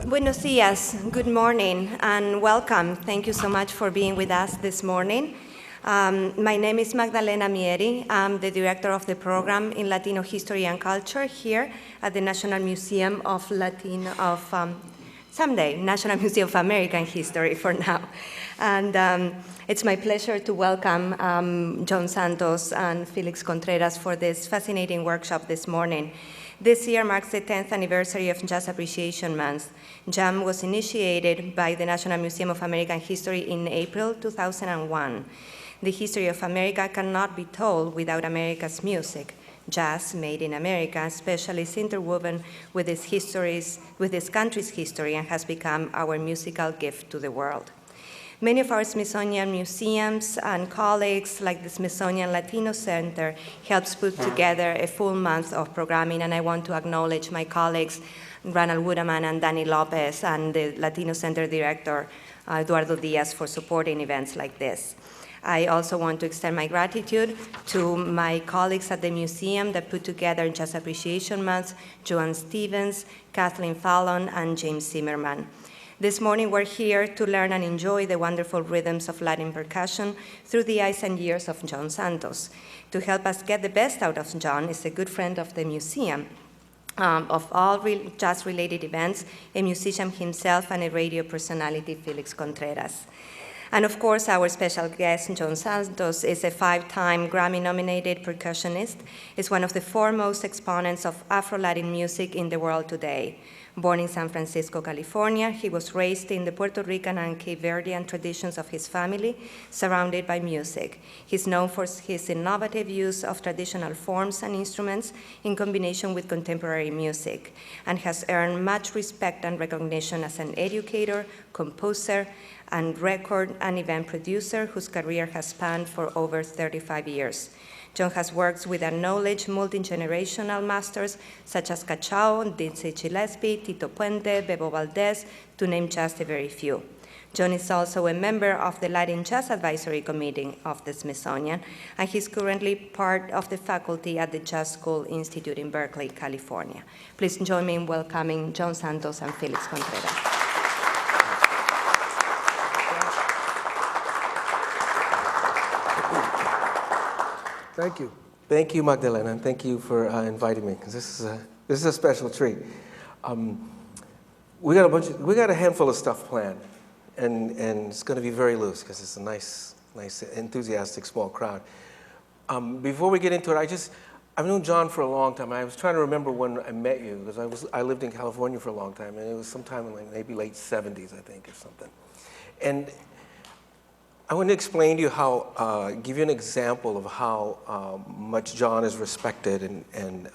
Buenos dias, good morning, and welcome. Thank you so much for being with us this morning. My name is Magdalena Mieri. I'm the director of the program in Latino History and Culture here at the National Museum of National Museum of American History for now. And it's my pleasure to welcome John Santos and Felix Contreras for this fascinating workshop this morning. This year marks the 10th anniversary of Jazz Appreciation Month. JAM was initiated by the National Museum of American History in April 2001. The history of America cannot be told without America's music. Jazz, made in America, especially is interwoven with this country's history and has become our musical gift to the world. Many of our Smithsonian museums and colleagues, like the Smithsonian Latino Center, helps put together a full month of programming, and I want to acknowledge my colleagues, Ronald Woodaman and Danny Lopez, and the Latino Center Director, Eduardo Diaz, for supporting events like this. I also want to extend my gratitude to my colleagues at the museum that put together Jazz Appreciation Month, Joanne Stevens, Kathleen Fallon, and James Zimmerman. This morning, we're here to learn and enjoy the wonderful rhythms of Latin percussion through the eyes and ears of John Santos. To help us get the best out of John is a good friend of the museum. Of all jazz-related events, a musician himself and a radio personality, Felix Contreras. And of course, our special guest, John Santos, is a 5-time Grammy-nominated percussionist, is one of the foremost exponents of Afro-Latin music in the world today. Born in San Francisco, California, he was raised in the Puerto Rican and Cape Verdean traditions of his family, surrounded by music. He's known for his innovative use of traditional forms and instruments in combination with contemporary music, and has earned much respect and recognition as an educator, composer, and record and event producer whose career has spanned for over 35 years. John has worked with acknowledged multi-generational masters such as Cachao, Dizzy Gillespie, Tito Puente, Bebo Valdez, to name just a very few. John is also a member of the Latin Jazz Advisory Committee of the Smithsonian, and he's currently part of the faculty at the Jazz School Institute in Berkeley, California. Please join me in welcoming John Santos and Felix Contreras. Thank you. Thank you, Magdalena, and thank you for inviting me, because this is a special treat. We got a handful of stuff planned, and it's going to be very loose because it's a nice, enthusiastic, small crowd. Before we get into it, I've known John for a long time. I was trying to remember when I met you, because I lived in California for a long time, and it was sometime in maybe late 70s, I think, or something. And I want to explain to you give you an example of how much John is respected and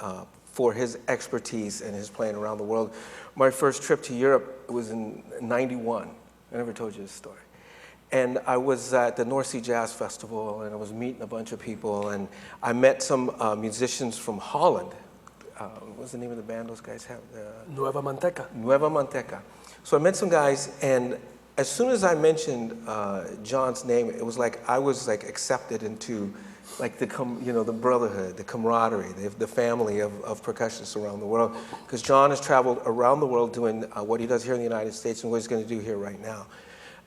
for his expertise and his playing around the world. My first trip to Europe was in '91. I never told you this story. And I was at the North Sea Jazz Festival, and I was meeting a bunch of people, and I met some musicians from Holland. What's the name of the band those guys have? Nueva Manteca. Nueva Manteca. So I met some guys, and as soon as I mentioned John's name, it was like I was accepted into the brotherhood, the camaraderie, the family of percussionists around the world. Because John has traveled around the world doing what he does here in the United States and what he's going to do here right now.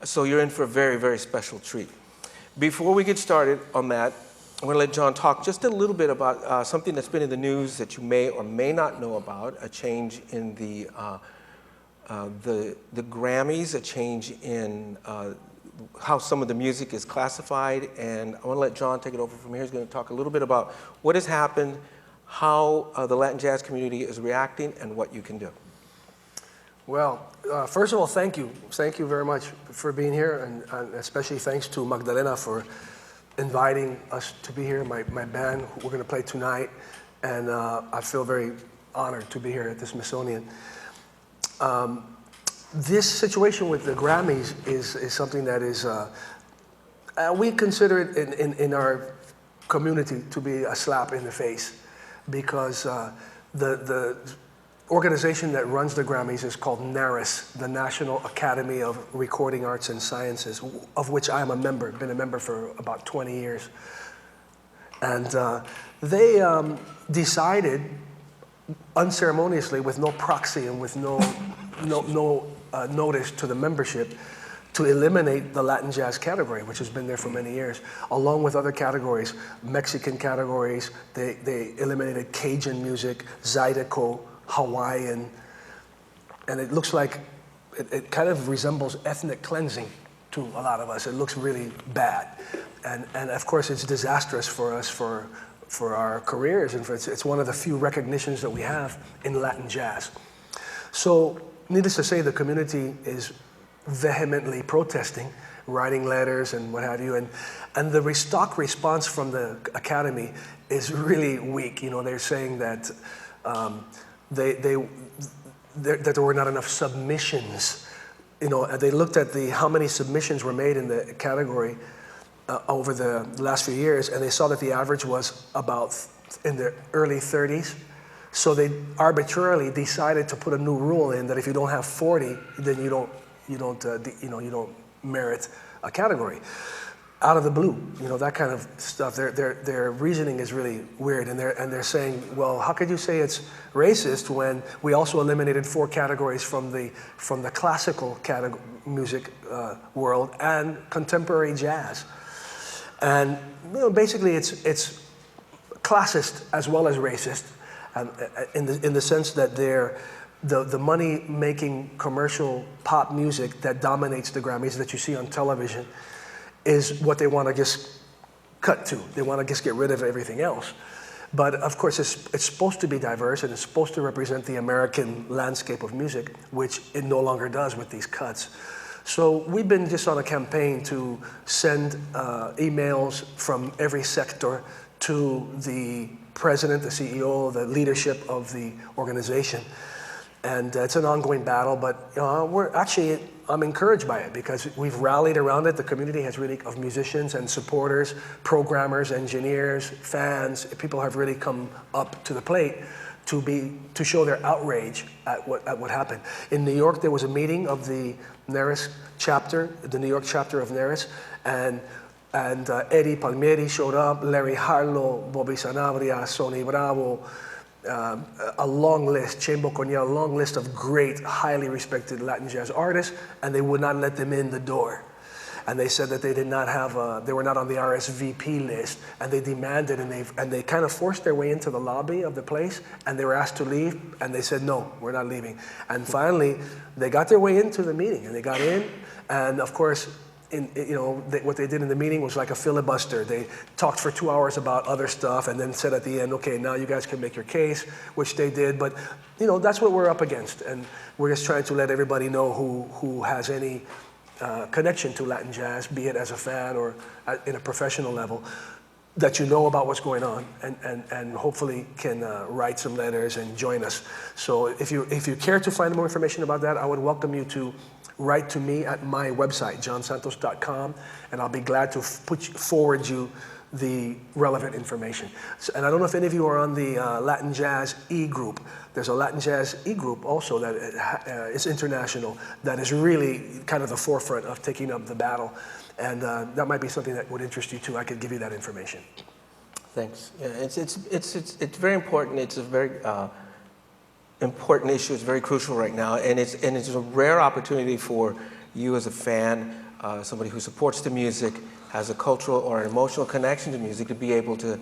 So you're in for a very, very special treat. Before we get started on that, I'm going to let John talk just a little bit about something that's been in the news that you may or may not know about, a change in the Grammys, a change in how some of the music is classified, and I want to let John take it over from here. He's going to talk a little bit about what has happened, how the Latin jazz community is reacting, and what you can do. Well, first of all, thank you. Thank you very much for being here, and especially thanks to Magdalena for inviting us to be here, my band. We're going to play tonight, and I feel very honored to be here at the Smithsonian. This situation with the Grammys is something that is, we consider it in our community to be a slap in the face, because the organization that runs the Grammys is called NARAS, the National Academy of Recording Arts and Sciences, of which I am a member, been a member for about 20 years. And they decided unceremoniously, with no proxy and with no notice to the membership, to eliminate the Latin jazz category, which has been there for many years, along with other categories, Mexican categories. They eliminated Cajun music, Zydeco, Hawaiian, and it looks like it kind of resembles ethnic cleansing to a lot of us. It looks really bad, and of course it's disastrous for us for our careers, and it's one of the few recognitions that we have in Latin jazz. So, needless to say, the community is vehemently protesting, writing letters and what have you, and the stock response from the Academy is really weak. You know, they're saying that that there were not enough submissions. You know, they looked at how many submissions were made in the category over the last few years, and they saw that the average was about in the early 30s. So they arbitrarily decided to put a new rule in that if you don't have 40, then you don't merit a category. Out of the blue, you know, that kind of stuff. Their reasoning is really weird, and they're saying, well, how could you say it's racist when we also eliminated 4 categories from the classical music world and contemporary jazz, and you know, basically it's classist as well as racist, in the sense that the money-making commercial pop music that dominates the Grammys that you see on television is what they want to just cut to. They want to just get rid of everything else. But of course, it's supposed to be diverse, and it's supposed to represent the American landscape of music, which it no longer does with these cuts. So we've been just on a campaign to send emails from every sector to the president, the CEO, the leadership of the organization. And it's an ongoing battle, but I'm encouraged by it because we've rallied around it. The community has really, of musicians and supporters, programmers, engineers, fans, people have really come up to the plate to show their outrage at what happened. In New York, there was a meeting of the NERIS chapter, the New York chapter of NERIS, and Eddie Palmieri showed up, Larry Harlow, Bobby Sanabria, Sonny Bravo, a long list, Chembo Cornell, a long list of great, highly respected Latin jazz artists, and they would not let them in the door. And they said that they did not have they were not on the RSVP list, and they demanded, and they kind of forced their way into the lobby of the place, and they were asked to leave, and they said, no, we're not leaving. And finally, they got their way into the meeting, and they got in, and of course, what they did in the meeting was like a filibuster. They talked for 2 hours about other stuff and then said at the end, okay, now you guys can make your case, which they did. But, that's what we're up against. And we're just trying to let everybody know who has any connection to Latin jazz, be it as a fan or in a professional level, that you know about what's going on and hopefully can write some letters and join us. So if you care to find more information about that, I would welcome you to write to me at my website, johnsantos.com, and I'll be glad to forward you the relevant information. And I don't know if any of you are on the Latin Jazz e-group. There's a Latin Jazz e-group also that is international, that is really kind of the forefront of taking up the battle. And that might be something that would interest you too. I could give you that information. Thanks. Yeah, it's very important. It's a very important issue. It's very crucial right now, and it's a rare opportunity for you as a fan, somebody who supports the music, has a cultural or an emotional connection to music, to be able to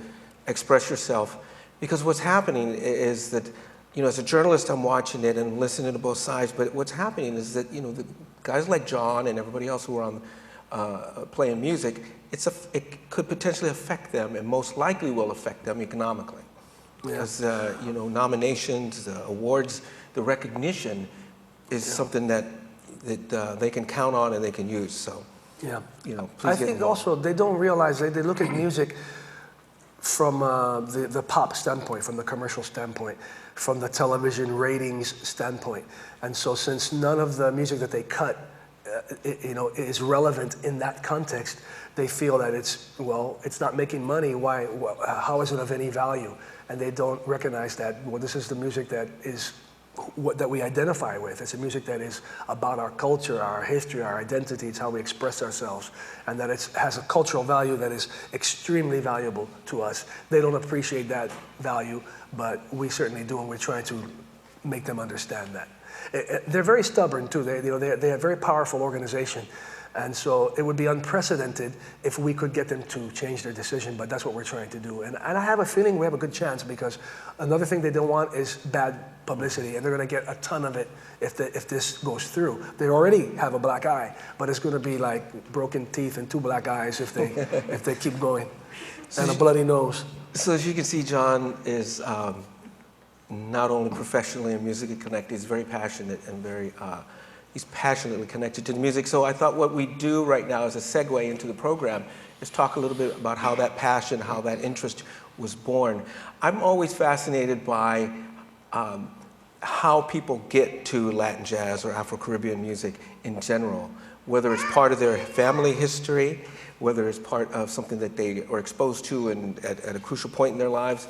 express yourself. Because what's happening is that, as a journalist, I'm watching it and listening to both sides. But what's happening is that, the guys like John and everybody else who are on playing music, it could potentially affect them, and most likely will affect them economically. Because nominations, awards, the recognition is something that they can count on and they can use. So, yeah, please I think also they don't realize they look at music from the pop standpoint, from the commercial standpoint, from the television ratings standpoint, and so since none of the music that they cut, is relevant in that context, they feel that it's not making money. Why? How is it of any value? And they don't recognize that, this is the music that is that we identify with. It's a music that is about our culture, our history, our identity. It's how we express ourselves, and that it has a cultural value that is extremely valuable to us. They don't appreciate that value, but we certainly do, and we're trying to make them understand that. They're very stubborn too. They're a very powerful organization. And so it would be unprecedented if we could get them to change their decision, but that's what we're trying to do. And I have a feeling we have a good chance, because another thing they don't want is bad publicity, and they're going to get a ton of it if this goes through. They already have a black eye, but it's going to be like broken teeth and 2 black eyes if they keep going, and a bloody nose. So as you can see, John is not only professionally and musically connected, he's very passionate and he's passionately connected to the music. So I thought what we do right now as a segue into the program is talk a little bit about how that passion, how that interest was born. I'm always fascinated by how people get to Latin jazz or Afro-Caribbean music in general, whether it's part of their family history, whether it's part of something that they are exposed to at a crucial point in their lives.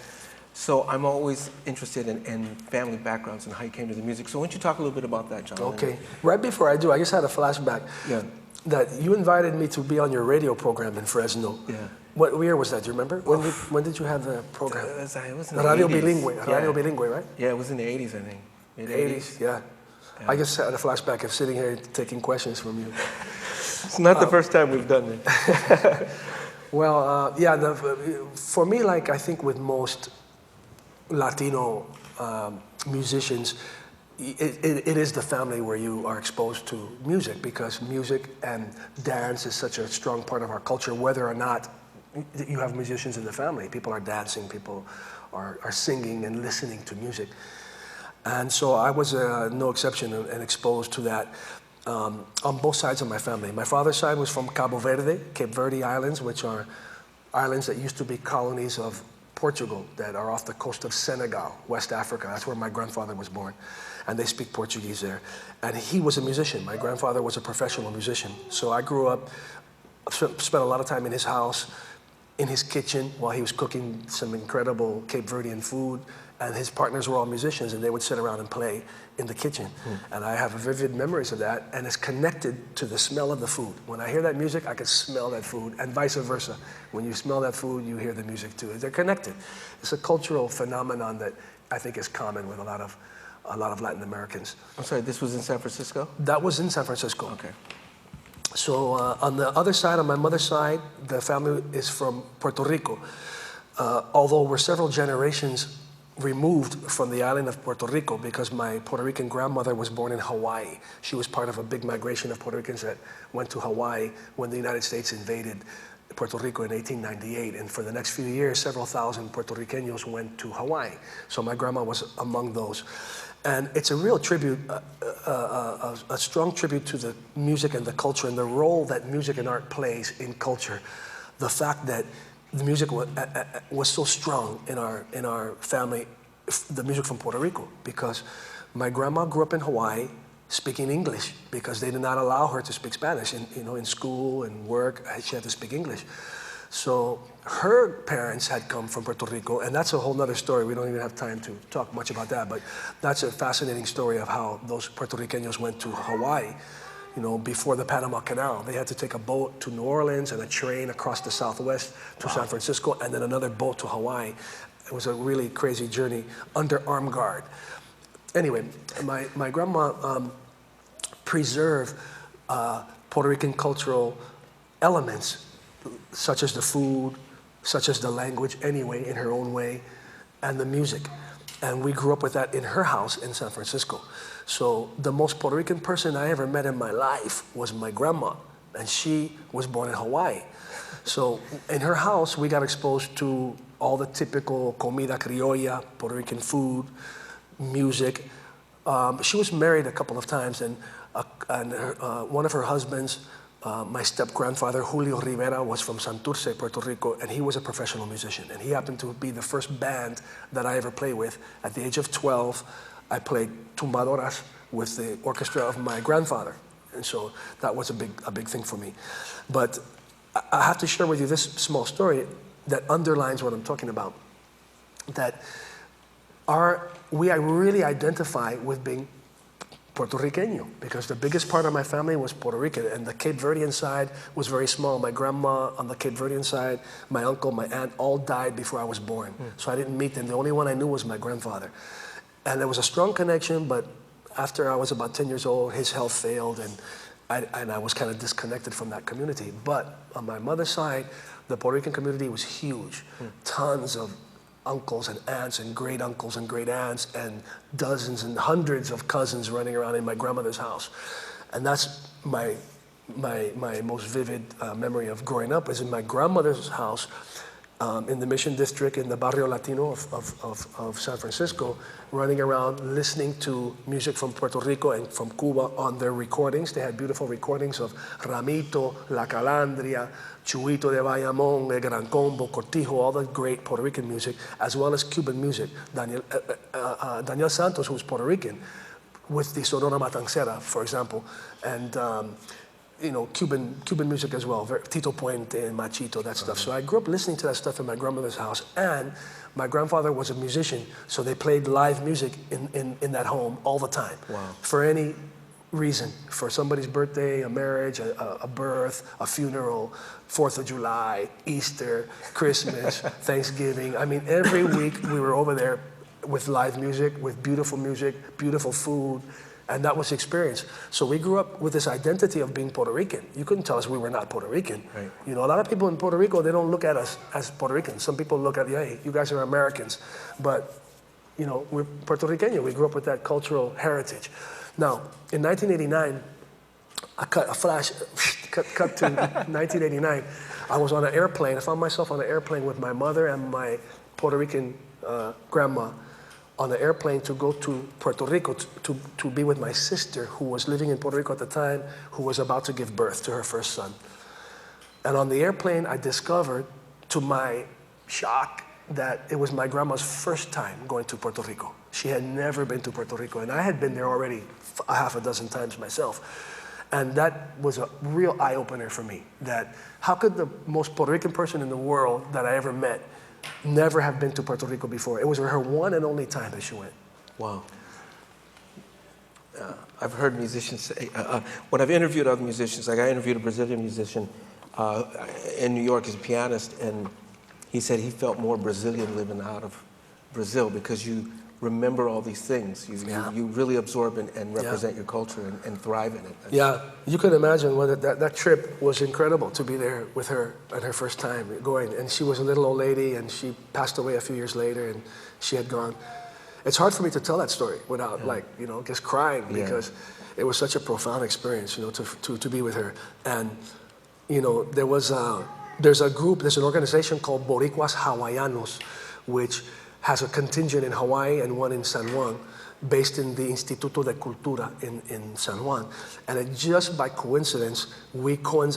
So I'm always interested in family backgrounds and how you came to the music. So why don't you talk a little bit about that, John? Okay. Right before I do, I just had a flashback. Yeah. That you invited me to be on your radio program in Fresno. Yeah. What year was that? Do you remember? When did you have the program? It was in the Radio 80s. Bilingüe. Yeah. Radio Bilingüe, right? Yeah, it was in the 80s, I think. Mid-80s, yeah. I just had a flashback of sitting here taking questions from you. It's not the first time we've done it. Well, for me, like I think with most Latino musicians, it is the family where you are exposed to music, because music and dance is such a strong part of our culture, whether or not you have musicians in the family. People are dancing, people are singing and listening to music. And so I was no exception and exposed to that on both sides of my family. My father's side was from Cabo Verde, Cape Verde Islands, which are islands that used to be colonies of Portugal that are off the coast of Senegal, West Africa. That's where my grandfather was born. And they speak Portuguese there. And he was a musician. My grandfather was a professional musician. So I grew up, spent a lot of time in his house, in his kitchen, while he was cooking some incredible Cape Verdean food. And his partners were all musicians, and they would sit around and play in the kitchen. And I have vivid memories of that, and it's connected to the smell of the food. When I hear that music, I can smell that food, and vice versa. When you smell that food, you hear the music too. They're connected. It's a cultural phenomenon that I think is common with a lot of Latin Americans. I'm sorry, this was in San Francisco? That was in San Francisco. Okay. So on the other side, on my mother's side, the family is from Puerto Rico. Although we're several generations removed from the island of Puerto Rico, because my Puerto Rican grandmother was born in Hawaii. She was part of a big migration of Puerto Ricans that went to Hawaii when the United States invaded Puerto Rico in 1898. And for the next few years, several thousand Puerto Ricanos went to Hawaii. So my grandma was among those. And it's a real tribute, a strong tribute to the music and the culture and the role that music and art plays in culture. The fact that the music was so strong in our family, the music from Puerto Rico, because my grandma grew up in Hawaii speaking English, because they did not allow her to speak Spanish. In school and work, she had to speak English. So her parents had come from Puerto Rico, and that's a whole nother story. We don't even have time to talk much about that, but that's a fascinating story of how those Puerto Ricanos went to Hawaii. Before the Panama Canal. They had to take a boat to New Orleans and a train across the Southwest to San Francisco, and then another boat to Hawaii. It was a really crazy journey under armed guard. Anyway, my grandma preserved Puerto Rican cultural elements, such as the food, such as the language anyway, in her own way, and the music. And we grew up with that in her house in San Francisco. So the most Puerto Rican person I ever met in my life was my grandma, and she was born in Hawaii. So in her house, we got exposed to all the typical comida criolla, Puerto Rican food, music. She was married a couple of times, and one of her husbands, my step-grandfather, Julio Rivera, was from Santos, Puerto Rico, and he was a professional musician. And he happened to be the first band that I ever played with. At the age of 12, I played tumbadoras with the orchestra of my grandfather. And so that was a big thing for me. But I have to share with you this small story that underlines what I'm talking about. That we really identify with being Puerto Riqueño, because the biggest part of my family was Puerto Rican, and the Cape Verdean side was very small. My grandma on the Cape Verdean side, my uncle, my aunt, all died before I was born. So I didn't meet them. The only one I knew was my grandfather. And there was a strong connection, but after I was about 10 years old, his health failed, and I was kind of disconnected from that community. But on my mother's side, the Puerto Rican community was huge. Tons of uncles and aunts and great uncles and great aunts and dozens and hundreds of cousins running around in my grandmother's house. And that's my most vivid memory of growing up, is in my grandmother's house in the Mission District in the Barrio Latino of San Francisco, running around listening to music from Puerto Rico and from Cuba on their recordings. They had beautiful recordings of Ramito, La Calandria, Chuito de Bayamón, El Gran Combo, Cortijo, all the great Puerto Rican music, as well as Cuban music. Daniel Santos, who's Puerto Rican, with the Sonora Matancera, for example, and Cuban music as well, Tito Puente and Machito, that stuff. So I grew up listening to that stuff in my grandmother's house, and my grandfather was a musician, so they played live music in that home all the time. Wow. For any reason, for somebody's birthday, a marriage, a birth, a funeral, 4th of July, Easter, Christmas, Thanksgiving. I mean, every week we were over there with live music, with music, beautiful food, and that was the experience. So we grew up with this identity of being Puerto Rican. You couldn't tell us we were not Puerto Rican. Right. A lot of people in Puerto Rico, they don't look at us as Puerto Ricans. Some people look at, hey, you guys are Americans. But, we're Puerto Rican. We grew up with that cultural heritage. Now, in 1989, I cut to 1989. I was on an airplane. I found myself on an airplane with my mother and my Puerto Rican grandma on the airplane to go to Puerto Rico to be with my sister, who was living in Puerto Rico at the time, who was about to give birth to her first son. And on the airplane, I discovered, to my shock, that it was my grandma's first time going to Puerto Rico. She had never been to Puerto Rico, and I had been there already a half a dozen times myself. And that was a real eye-opener for me, that how could the most Puerto Rican person in the world that I ever met never have been to Puerto Rico before? It was her one and only time that she went. Wow. I've heard musicians say, when I've interviewed other musicians, like I interviewed a Brazilian musician in New York as a pianist, and he said he felt more Brazilian living out of Brazil because you remember all these things. You really absorb and represent your culture and thrive in it. Yeah, you can imagine that trip was incredible, to be there with her at her first time going. And she was a little old lady, and she passed away a few years later, and she had gone. It's hard for me to tell that story without just crying, because it was such a profound experience, to be with her. And there's an organization called Boricuas Hawaianos, which has a contingent in Hawaii and one in San Juan, based in the Instituto de Cultura in San Juan. And just by coincidence,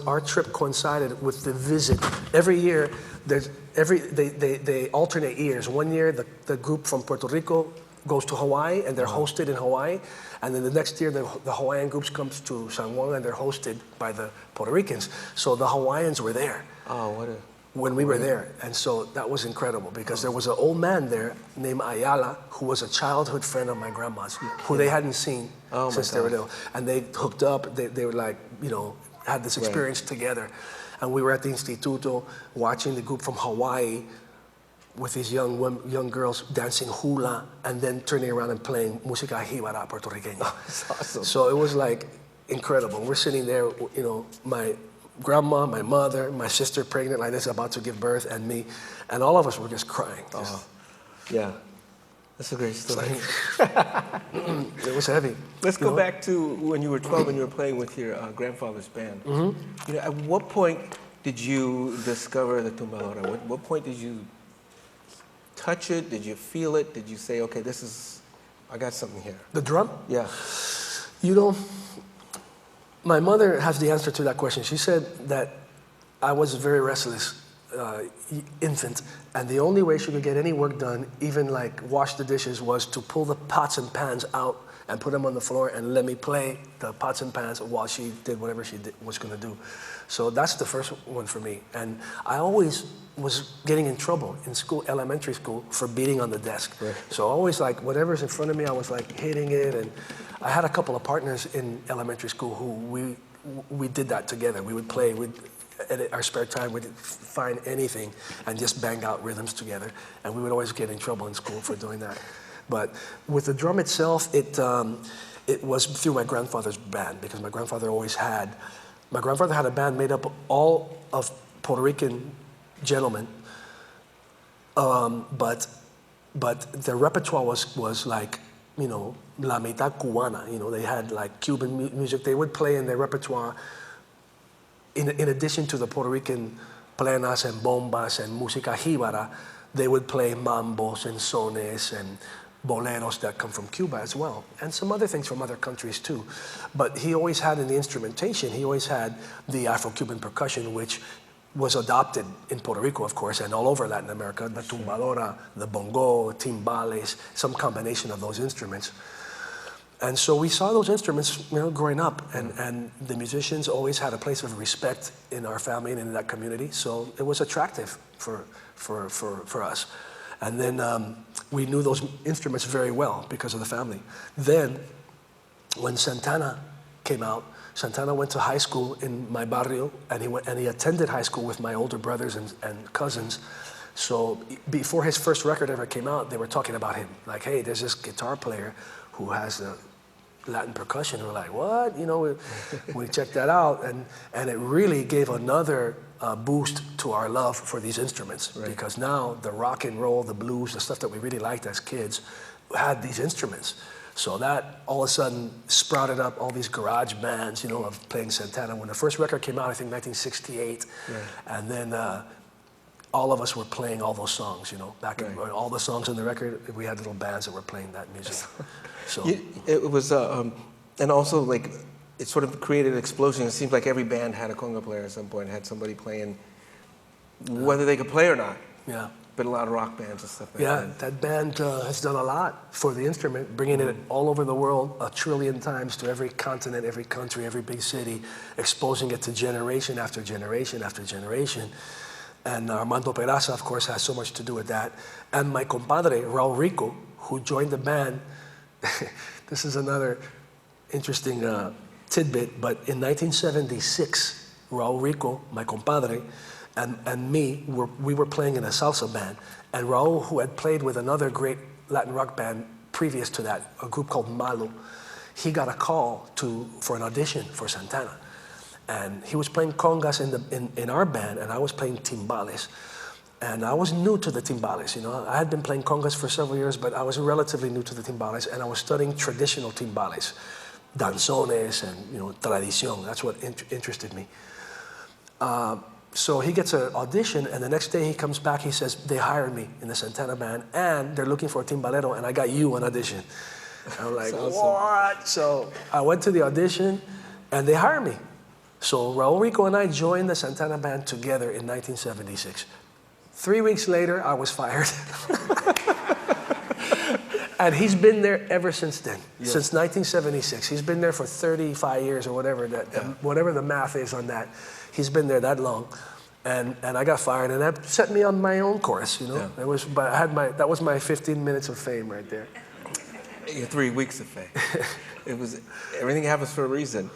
our trip coincided with the visit. Every year, they alternate years. One year, the group from Puerto Rico goes to Hawaii, and they're hosted in Hawaii. And then the next year, the Hawaiian groups comes to San Juan, and they're hosted by the Puerto Ricans. So the Hawaiians were there. Oh, when we were there. And so that was incredible, because there was an old man there named Ayala, who was a childhood friend of my grandma's, who they hadn't seen since they were little. And they hooked up, they were like, had this experience together. And we were at the Instituto watching the group from Hawaii with these young girls dancing hula, and then turning around and playing música jíbara puertorriqueña. That's awesome. So it was like incredible. We're sitting there, my grandma, my mother, my sister pregnant like this, about to give birth, and me, and all of us were just crying. Yeah, that's a great story. It was heavy. Let's go back to when you were 12 and you were playing with your grandfather's band. Mm-hmm. At what point did you discover the tumbadora? What point did you touch it? Did you feel it? Did you say, okay, I got something here? The drum? Yeah. My mother has the answer to that question. She said that I was a very restless infant, and the only way she could get any work done, even like wash the dishes, was to pull the pots and pans out and put them on the floor and let me play the pots and pans while she did whatever was going to do. So that's the first one for me. And I always was getting in trouble in school, elementary school, for beating on the desk. Right. So always like whatever's in front of me, I was like hitting it. And I had a couple of partners in elementary school who we did that together. We would play, at our spare time, we'd find anything and just bang out rhythms together. And we would always get in trouble in school for doing that. But with the drum itself, it was through my grandfather's band, because my grandfather had a band made up all of Puerto Rican gentlemen, but their repertoire was like, la mitad cubana. They had like Cuban music. They would play in their repertoire, in addition to the Puerto Rican plenas and bombas and música jíbara, they would play mambos and sones and boleros that come from Cuba as well, and some other things from other countries too. But he always had in the instrumentation, he always had the Afro-Cuban percussion, which was adopted in Puerto Rico, of course, and all over Latin America, the tumbadora, the bongo, timbales, some combination of those instruments. And so we saw those instruments, growing up, and the musicians always had a place of respect in our family and in that community, so it was attractive for us. And then we knew those instruments very well because of the family. Then, when Santana came out, Santana went to high school in my barrio, and he attended high school with my older brothers and cousins. So before his first record ever came out, they were talking about him. Like, hey, there's this guitar player who has a Latin percussion. We're like, what? We checked that out, and it really gave another boost to our love for these instruments. Right. Because now the rock and roll, the blues, the stuff that we really liked as kids, had these instruments. So that all of a sudden sprouted up all these garage bands, of playing Santana. When the first record came out, I think 1968, right. And then all of us were playing all those songs, back in all the songs on the record. We had little bands that were playing that music. So it was, and also like it sort of created an explosion. It seems like every band had a conga player at some point, had somebody playing, whether they could play or not. Yeah. But a lot of rock bands and stuff like that. Yeah, that band has done a lot for the instrument, bringing it all over the world 1 trillion times to every continent, every country, every big city, exposing it to generation after generation after generation. And Armando Peraza, of course, has so much to do with that. And my compadre, Raul Rico, who joined the band, this is another interesting tidbit, but in 1976, Raul Rico, my compadre, and me, we were playing in a salsa band. And Raul, who had played with another great Latin rock band previous to that, a group called Malo, he got a call for an audition for Santana. And he was playing congas in our band, and I was playing timbales. And I was new to the timbales, I had been playing congas for several years, but I was relatively new to the timbales, and I was studying traditional timbales, danzones and, tradición. That's what interested me. So he gets an audition, and the next day he comes back, he says, they hired me in the Santana band, and they're looking for a timbalero, and I got you an audition. I'm like, what? So I went to the audition, and they hired me. So Raul Rico and I joined the Santana band together in 1976. 3 weeks later, I was fired. And he's been there ever since then, since 1976. He's been there for 35 years or whatever whatever the math is on that. He's been there that long, and I got fired, and that set me on my own course. Yeah. That was my 15 minutes of fame right there. Your 3 weeks of fame. Everything happens for a reason.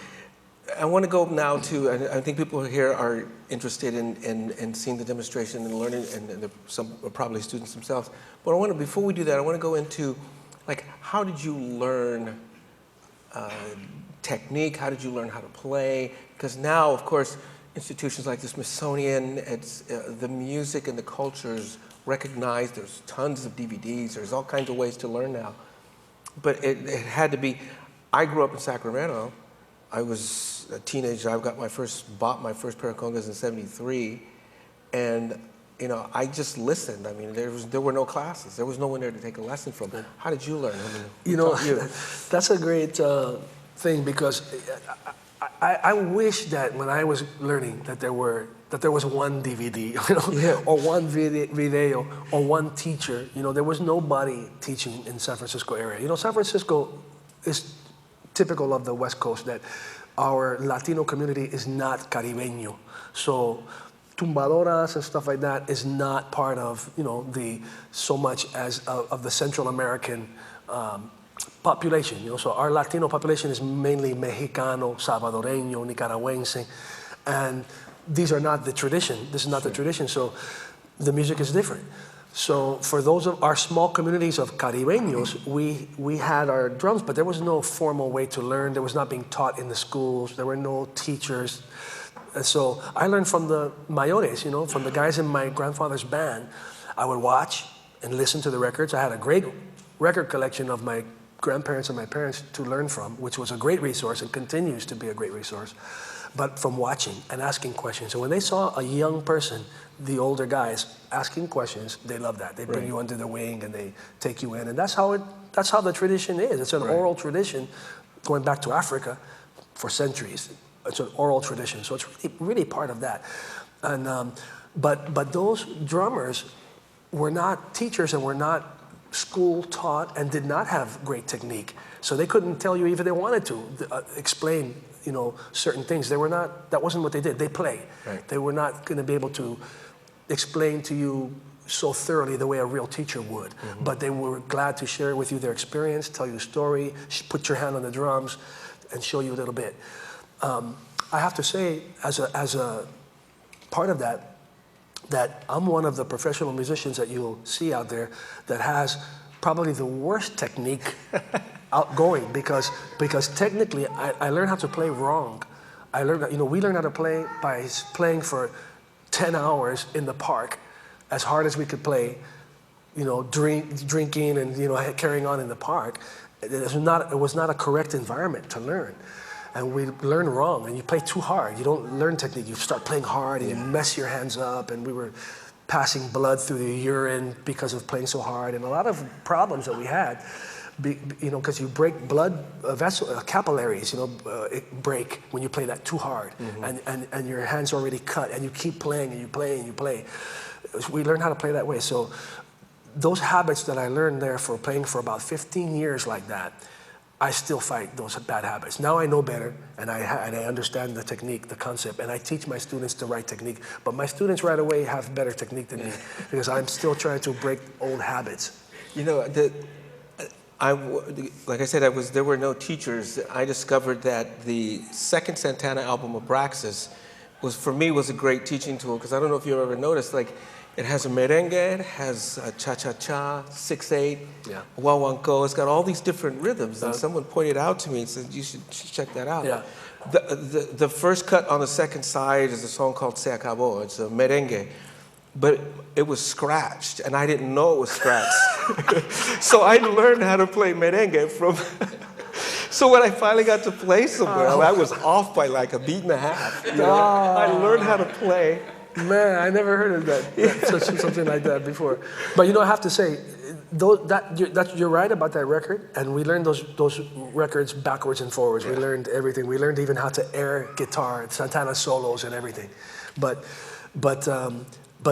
I want to go now to, I think people here are interested in seeing the demonstration and learning, and some are probably students themselves. But before we do that, I want to go into, like, how did you learn technique? How did you learn how to play? Because now, of course, institutions like the Smithsonian, the music and the culture's recognized. There's tons of DVDs. There's all kinds of ways to learn now. But it had to be, I grew up in Sacramento. I was a teenager. bought my first pair of congas in '73, and I just listened. I mean, there were no classes. There was no one there to take a lesson from. How did you learn? That's a great thing, because I wish that when I was learning that there was one DVD, or one video, or one teacher. There was nobody teaching in San Francisco area. San Francisco is typical of the West Coast, that our Latino community is not Caribeño. So tumbadoras and stuff like that is not part of, so much as of the Central American population. So our Latino population is mainly Mexicano, Salvadoreño, Nicaragüense, and these are not the tradition. This is not the tradition, so the music is different. So for those of our small communities of Caribeños, we had our drums, but there was no formal way to learn. There was not being taught in the schools. There were no teachers. And so I learned from the mayores, from the guys in my grandfather's band. I would watch and listen to the records. I had a great record collection of my grandparents and my parents to learn from, which was a great resource and continues to be a great resource. But from watching and asking questions. So when they saw a young person, the older guys, asking questions, they love that. They bring you under their wing and they take you in. And that's how the tradition is. It's an oral tradition going back to Africa for centuries. It's an oral tradition. So it's really part of that. And but those drummers were not teachers and were not school taught and did not have great technique. So they couldn't tell you, even if they wanted to, explain certain things. That wasn't what they did. They play. Right. They were not going to be able to explain to you so thoroughly the way a real teacher would. Mm-hmm. But they were glad to share with you their experience, tell you a story, put your hand on the drums, and show you a little bit. I have to say, as a part of that I'm one of the professional musicians that you'll see out there that has probably the worst technique outgoing, because technically I learned how to play wrong. I learned, we learned how to play by playing for 10 hours in the park as hard as we could play, drinking and carrying on in the park. It was not a correct environment to learn. And we learn wrong, and you play too hard. You don't learn technique. You start playing hard, and you mess your hands up, and we were passing blood through the urine because of playing so hard, and a lot of problems that we had, because you break blood capillaries, it break when you play that too hard, and your hands are already cut, and you keep playing, and you play, and you play. We learned how to play that way. So those habits that I learned there for playing for about 15 years like that, I still fight those bad habits. Now I know better, and I understand the technique, the concept, and I teach my students the right technique. But my students right away have better technique than me, because I'm still trying to break old habits. Like I said, there were no teachers. I discovered that the second Santana album, Abraxas, was a great teaching tool, because I don't know if you ever noticed, it has a merengue, it has a cha-cha-cha, 6/8, guaguancó. It's got all these different rhythms. And someone pointed out to me and said, you should check that out. Yeah. The first cut on the second side is a song called Se Acabó. It's a merengue. But it was scratched, and I didn't know it was scratched. So I learned how to play merengue from... So when I finally got to play somewhere, I was off by like a beat and a half. I learned how to play. Man, I never heard of that something like that before. But I have to say, you're right about that record, and we learned those records backwards and forwards. We learned everything. We learned even how to air guitar, Santana solos, and everything. But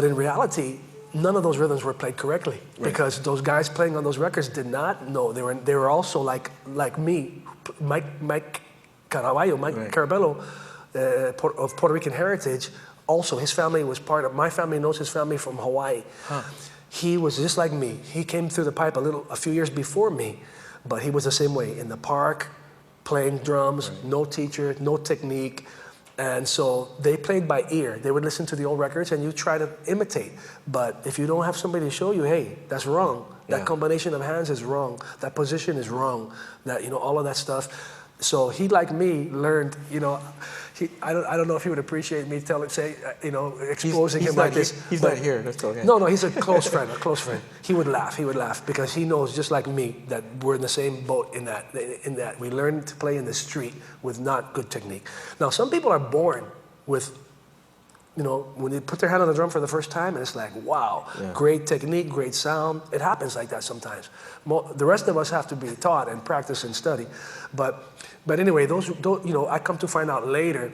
in reality, none of those rhythms were played correctly, because those guys playing on those records did not know. They were also like me, Mike Carabello, of Puerto Rican heritage. Also, his family was my family knows his family from Hawaii. Huh. He was just like me. He came through the pipe a few years before me, but he was the same way, in the park, playing drums, no teacher, no technique. And so they played by ear. They would listen to the old records, and you try to imitate. But if you don't have somebody to show you, hey, that's wrong. That combination of hands is wrong. That position is wrong. That all of that stuff. So he, like me, learned. I don't know if he would appreciate me exposing him like this. He's not here. That's okay. No, he's a close friend. He would laugh because he knows, just like me, that we're in the same boat in that we learn to play in the street with not good technique. Now, some people are born with, when they put their hand on the drum for the first time, and it's like, wow, great technique, great sound. It happens like that sometimes. The rest of us have to be taught and practice and study. But anyway, those I come to find out later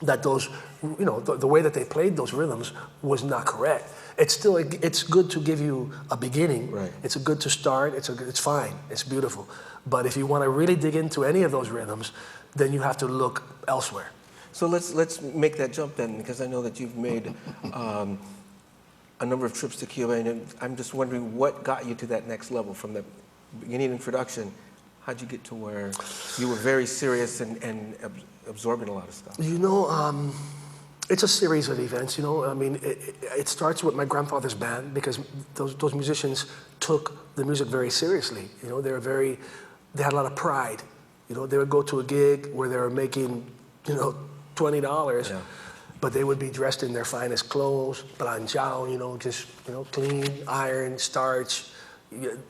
that those, the way that they played those rhythms was not correct. It's good to give you a beginning. Right. It's good to start. It's fine. It's beautiful. But if you want to really dig into any of those rhythms, then you have to look elsewhere. So let's make that jump then, because I know that you've made a number of trips to Cuba, and I'm just wondering what got you to that next level from the beginning introduction. How'd you get to where you were very serious and absorbing a lot of stuff? You know, it's a series of events, you know. I mean, it starts with my grandfather's band, because those musicians took the music very seriously. You know, they had a lot of pride. You know, they would go to a gig where they were making, you know, $20, yeah, but they would be dressed in their finest clothes, planchado, you know, just, you know, clean, iron, starch.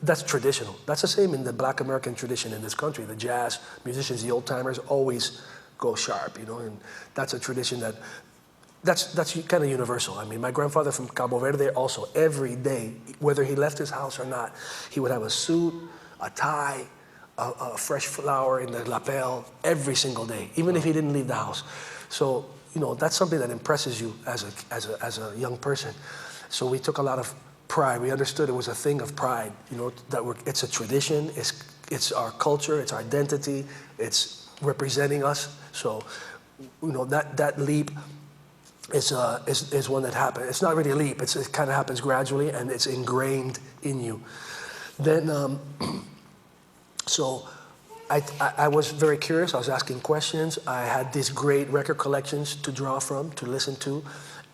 That's traditional. That's the same in the Black American tradition in this country. The jazz musicians, the old timers, always go sharp, you know, and that's a tradition that's kind of universal. I mean, my grandfather from Cabo Verde also, every day, whether he left his house or not, he would have a suit, a tie, a fresh flower in the lapel every single day, even if he didn't leave the house. So, you know, that's something that impresses you as a young person. So we took a lot of pride. We understood it was a thing of pride, you know, that it's a tradition, it's our culture, it's our identity, it's representing us. So, you know, that leap is one that happened. It's not really a leap. It kind of happens gradually, and it's ingrained in you. Then, so I was very curious. I was asking questions. I had these great record collections to draw from, to listen to.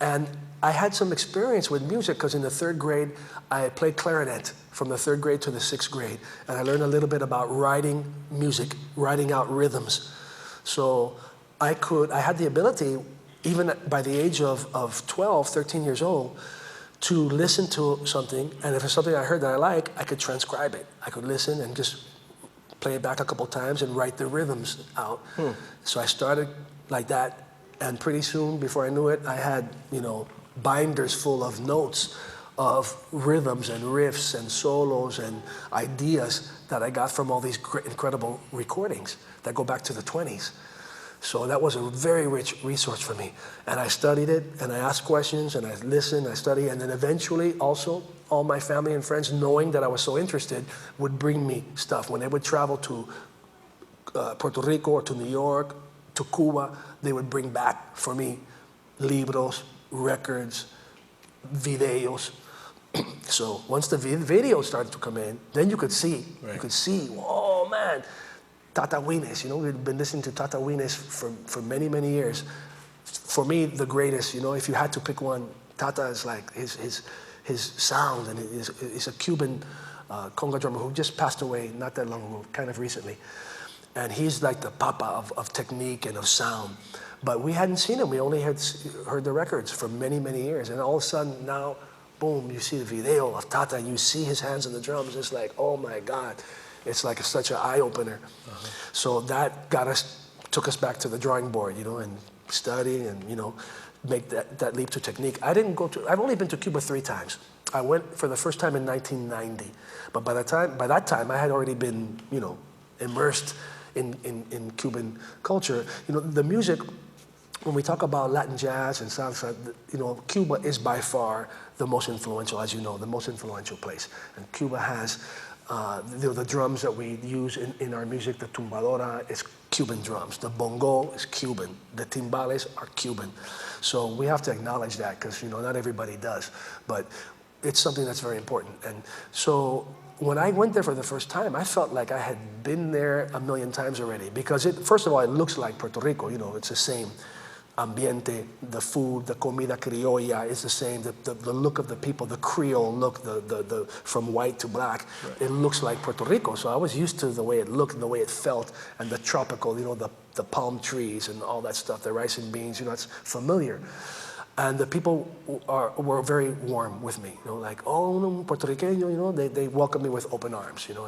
And I had some experience with music, because in the 3rd grade, I played clarinet from the 3rd grade to the 6th grade. And I learned a little bit about writing music, writing out rhythms. So I had the ability, even by the age of 12, 13 years old, to listen to something, and if it's something I heard that I like, I could transcribe it. I could listen and just play it back a couple times and write the rhythms out. So I started like that, and pretty soon, before I knew it, I had, you know, binders full of notes of rhythms and riffs and solos and ideas that I got from all these incredible recordings that go back to the 20s. So that was a very rich resource for me. And I studied it, and I asked questions, and I listened, I studied, and then eventually also all my family and friends, knowing that I was so interested, would bring me stuff. When they would travel to Puerto Rico or to New York, to Cuba, they would bring back for me libros, records, videos. So once the videos started to come in, then you could see, right. You could see, oh man, Tata Wines, you know, we've been listening to Tata Wines for many, many years. For me, the greatest, you know, if you had to pick one, Tata is like his sound, and he's a Cuban conga drummer who just passed away not that long ago, kind of recently. And he's like the papa of technique and of sound. But we hadn't seen him. We only had heard the records for many, many years. And all of a sudden now, boom, you see the video of Tata, and you see his hands on the drums. It's like, oh my God. It's like such an eye-opener. Uh-huh. So that took us back to the drawing board, you know, and study and, you know, make that leap to technique. I've only been to Cuba 3 times. I went for the first time in 1990. But by that time, I had already been, you know, immersed in Cuban culture. You know, the music, when we talk about Latin jazz and salsa, you know, Cuba is by far the most influential, as you know, the most influential place. And Cuba has the drums that we use in our music. The tumbadora is Cuban drums. The bongo is Cuban. The timbales are Cuban. So we have to acknowledge that, because, you know, not everybody does. But it's something that's very important. And so when I went there for the first time, I felt like I had been there a million times already, because first of all, it looks like Puerto Rico. You know, it's the same ambiente, the food, the comida criolla is the same. The look of the people, the Creole look, the from white to black, right. It looks like Puerto Rico. So I was used to the way it looked and the way it felt, and the tropical, you know, the palm trees and all that stuff, the rice and beans. You know, it's familiar. And the people were very warm with me, you know, like, oh, no, Puerto Riqueño, you know, they welcomed me with open arms, you know,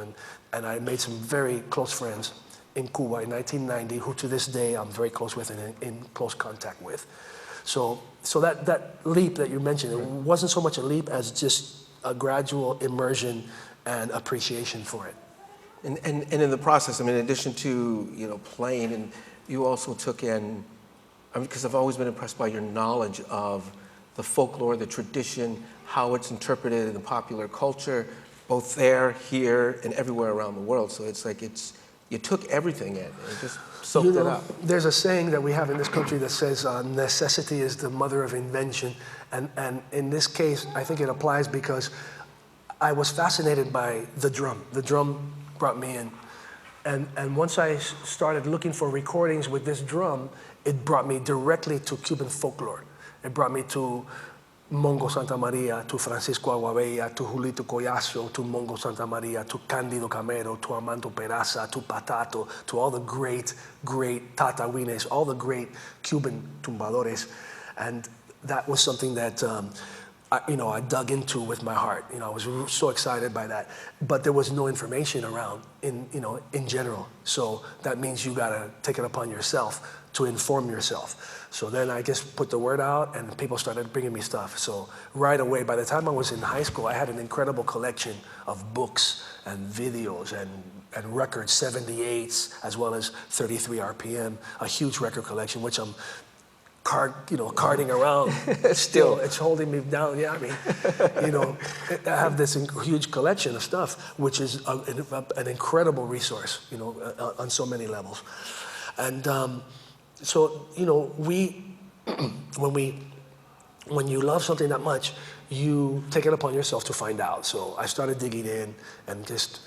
and I made some very close friends in Cuba in 1990, who to this day I'm very close with and in close contact with. So that leap that you mentioned, it wasn't so much a leap as just a gradual immersion and appreciation for it. And in the process, I mean, in addition to, you know, playing, and you also took in, I mean, because I've always been impressed by your knowledge of the folklore, the tradition, how it's interpreted in the popular culture. both there, here, and everywhere around the world. So it's like you took everything in and just soaked it up. There's a saying that we have in this country that says necessity is the mother of invention. And in this case, I think it applies because I was fascinated by the drum. The drum brought me in. And once I started looking for recordings with this drum, it brought me directly to Cuban folklore. It brought me to Mongo Santa Maria, to Francisco Aguabella, to Julito Collazo, to Mongo Santa Maria, to Cándido Camero, to Armando Peraza, to Patato, to all the great Tatahuines, all the great Cuban tumbadores. And that was something that I dug into with my heart. I was so excited by that. But there was no information around in general. So that means you gotta take it upon yourself to inform yourself. So then I just put the word out and people started bringing me stuff. So right away, by the time I was in high school, I had an incredible collection of books and videos and records, 78s, as well as 33 RPM, a huge record collection, which I'm carting around still. It's holding me down. Yeah, I mean, I have this huge collection of stuff, which is an incredible resource, on so many levels. And so, when you love something that much, you take it upon yourself to find out. So I started digging in and just,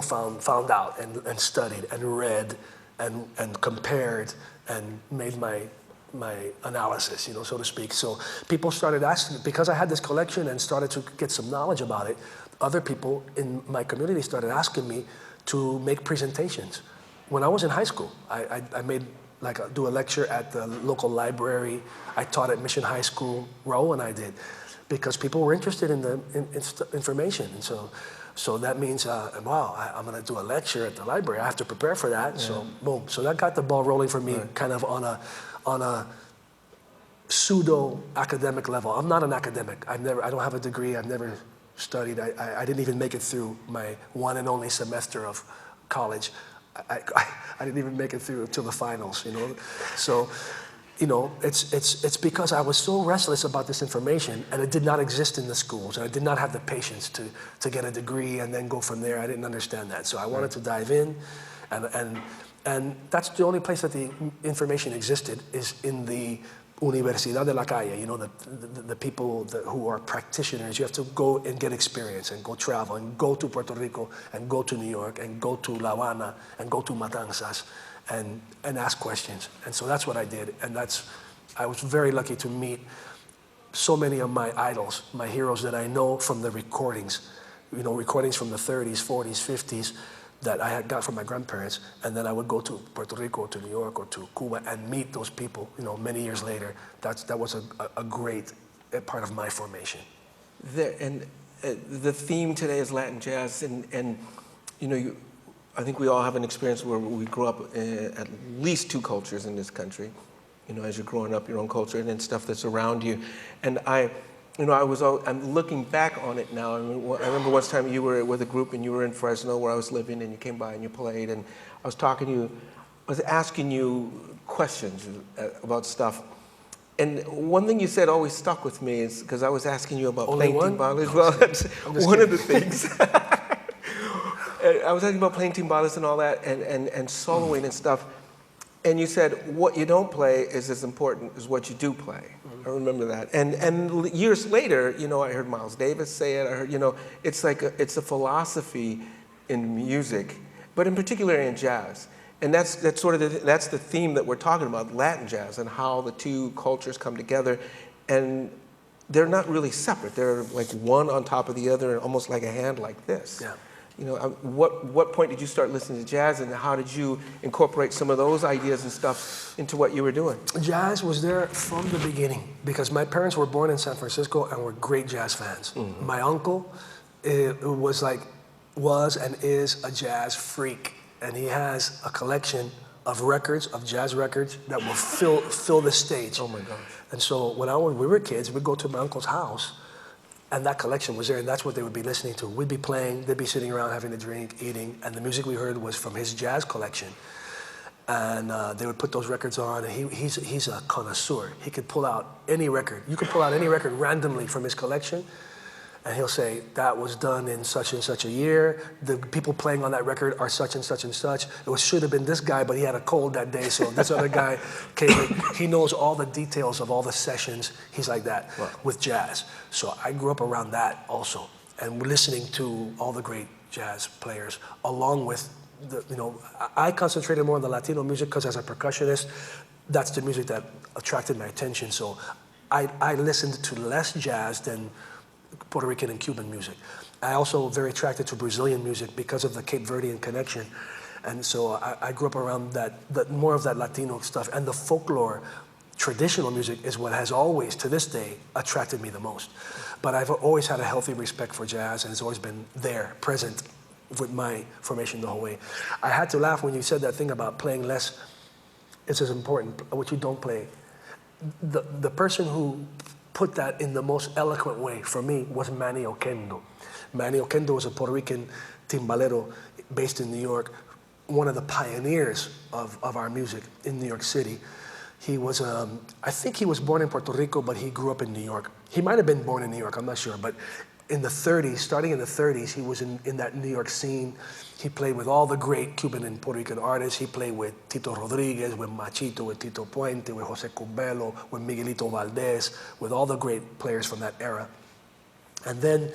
found out and studied and read and compared and made my analysis, so to speak. So people started asking, because I had this collection and started to get some knowledge about it, other people in my community started asking me to make presentations. When I was in high school, I made do a lecture at the local library. I taught at Mission High School. Raul and I did, because people were interested in the information. And so that means, I'm going to do a lecture at the library. I have to prepare for that. Yeah. So boom. So that got the ball rolling for me, kind of on a pseudo academic level. I'm not an academic. I don't have a degree. I've never studied. I didn't even make it through my one and only semester of college. I didn't even make it through to the finals, So, it's because I was so restless about this information, and it did not exist in the schools, and I did not have the patience to get a degree and then go from there. I didn't understand that. So I wanted to dive in, and that's the only place that the information existed, is in the Universidad de la Calle, the people who are practitioners. You have to go and get experience and go travel and go to Puerto Rico and go to New York and go to La Habana and go to Matanzas and ask questions. And so that's what I did. And I was very lucky to meet so many of my idols, my heroes that I know from the recordings, recordings from the 30s, 40s, 50s, that I had got from my grandparents, and then I would go to Puerto Rico, to New York, or to Cuba and meet those people, many years later. That was a great part of my formation. The theme today is Latin jazz, and I think we all have an experience where we grew up at least two cultures in this country, as you're growing up, your own culture, and then stuff that's around you. And I'm looking back on it now. I remember one time you were with a group and you were in Fresno where I was living, and you came by and you played, and I was talking to you, I was asking you questions about stuff. And one thing you said always stuck with me is, because I was asking you about playing timbales. Well, that's one of the things. I was asking about playing timbales and all that, and soloing and stuff. And you said, what you don't play is as important as what you do play. I remember that. And years later, I heard Miles Davis say it. I heard, it's like it's a philosophy in music, but in particular in jazz. And that's the theme that we're talking about, Latin jazz, and how the two cultures come together. And they're not really separate. They're like one on top of the other, almost like a hand like this. Yeah. What point did you start listening to jazz, and how did you incorporate some of those ideas and stuff into what you were doing? Jazz was there from the beginning, because my parents were born in San Francisco and were great jazz fans. Mm-hmm. My uncle was and is a jazz freak, and he has a collection of records, of jazz records, that will fill the stage. Oh my gosh. And so when we were kids, we'd go to my uncle's house, and that collection was there, and that's what they would be listening to. We'd be playing, they'd be sitting around having a drink, eating, and the music we heard was from his jazz collection. And they would put those records on, and he's a connoisseur. He could pull out any record. You could pull out any record randomly from his collection, and he'll say, that was done in such and such a year. The people playing on that record are such and such and such. Should have been this guy, but he had a cold that day, so this other guy came in. He knows all the details of all the sessions. He's like that with jazz. So I grew up around that also, and listening to all the great jazz players, along with I concentrated more on the Latino music because as a percussionist, that's the music that attracted my attention. So I listened to less jazz than Puerto Rican and Cuban music. I also very attracted to Brazilian music because of the Cape Verdean connection. And so I grew up around that more of that Latino stuff. And the folklore, traditional music is what has always, to this day, attracted me the most. But I've always had a healthy respect for jazz, and it's always been there, present with my formation the whole way. I had to laugh when you said that thing about playing less. It's as important, what you don't play. The person who put that in the most eloquent way for me was Manny Oquendo. Manny Oquendo was a Puerto Rican timbalero based in New York, one of the pioneers of our music in New York City. He was, I think he was born in Puerto Rico, but he grew up in New York. He might have been born in New York, I'm not sure, but in the 30s, starting in the 30s, he was in that New York scene. He played with all the great Cuban and Puerto Rican artists. He played with Tito Rodriguez, with Machito, with Tito Puente, with Jose Cumbelo, with Miguelito Valdez, with all the great players from that era. And then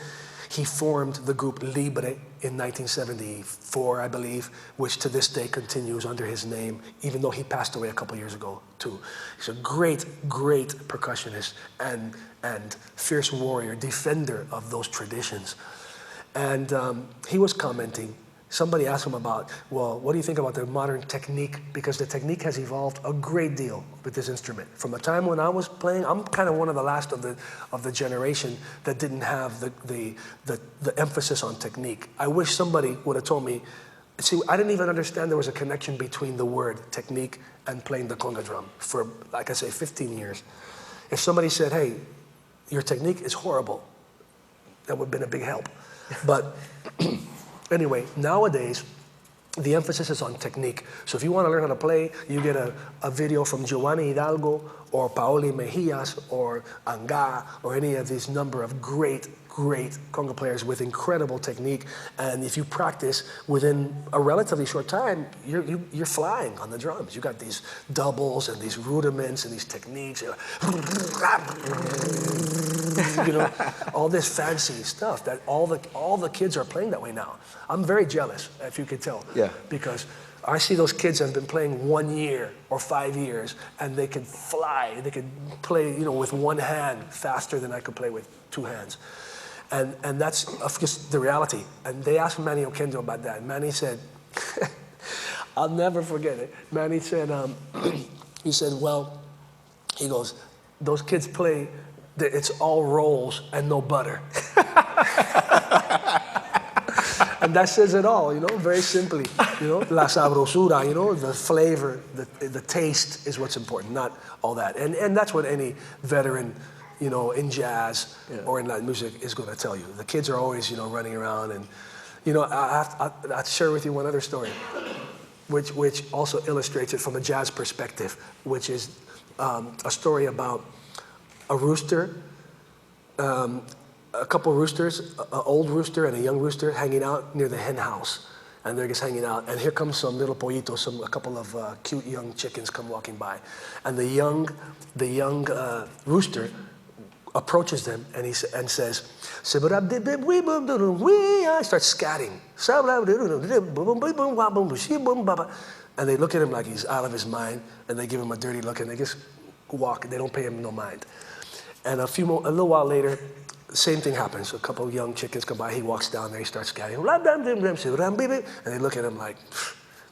he formed the group Libre in 1974, I believe, which to this day continues under his name, even though he passed away a couple years ago, too. He's a great, great percussionist and fierce warrior, defender of those traditions. And he was commenting. Somebody asked him about, well, what do you think about the modern technique? Because the technique has evolved a great deal with this instrument. From the time when I was playing, I'm kind of one of the last of the generation that didn't have the emphasis on technique. I wish somebody would have told me, see, I didn't even understand there was a connection between the word technique and playing the conga drum for, like I say, 15 years. If somebody said, hey, your technique is horrible, that would have been a big help. But anyway, nowadays, the emphasis is on technique. So if you want to learn how to play, you get a video from Giovanni Hidalgo or Paoli Mejias or Anga or any of these number of great conga players with incredible technique. And if you practice within a relatively short time, you're flying on the drums. You got these doubles and these rudiments and these techniques. All this fancy stuff that all the kids are playing that way now. I'm very jealous, if you could tell. Yeah. Because I see those kids that have been playing 1 year or 5 years, and they can fly. They can play, with one hand faster than I could play with two hands. And that's just the reality. And they asked Manny Oquendo about that. Manny said, I'll never forget it. Manny said, he said, well, he goes, those kids play, it's all rolls and no butter. And that says it all, very simply. La sabrosura, the flavor, the taste is what's important, not all that. And that's what any veteran, in jazz or in Latin music is going to tell you. The kids are always, running around. And, I'll share with you one other story, which also illustrates it from a jazz perspective, which is a story about a rooster, a couple roosters, an old rooster and a young rooster hanging out near the hen house. And they're just hanging out. And here comes some little pollitos, a couple of cute young chickens come walking by. And the young rooster approaches them and says, starts scatting. And they look at him like he's out of his mind, and they give him a dirty look, and they just walk. They don't pay him no mind. And a little while later, same thing happens. A couple of young chickens come by. He walks down there. He starts scatting. And they look at him like,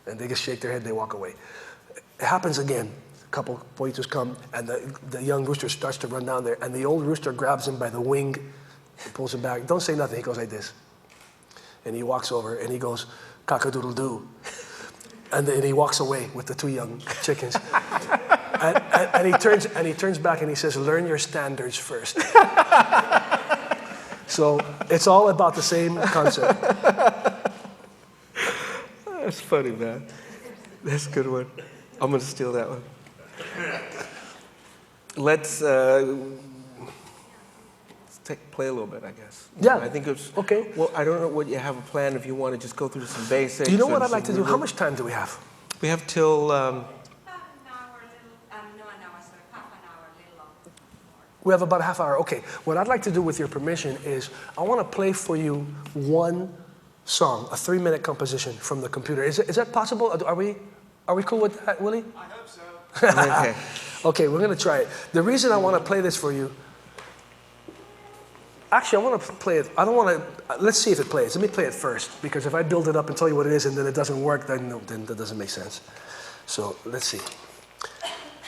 and they just shake their head. They walk away. It happens again. A couple pollitos come, and the young rooster starts to run down there, and the old rooster grabs him by the wing and pulls him back. Don't say nothing. He goes like this. And he walks over, and he goes, cock-a-doodle-doo. And then he walks away with the two young chickens. And he turns back and he says, learn your standards first. So it's all about the same concept. That's funny, man. That's a good one. I'm going to steal that one. play a little bit, I guess. Yeah. I think it's Okay. Well, I don't know what you have a plan if you want to just go through some basics. You know what and I'd like to some do? How much time do we have? We have till. About an hour, no, an hour, sorry, half an hour, a little longer. We have about a half hour. Okay. What I'd like to do, with your permission, is I want to play for you one song, a 3-minute composition from the computer. Is that possible? Are we cool with that, Willie? I hope so. Okay. Okay, we're going to try it. The reason I want to play this for you, actually, I want to play it. I don't want to, let's see if it plays. Let me play it first, because if I build it up and tell you what it is and then it doesn't work, then that doesn't make sense. So let's see.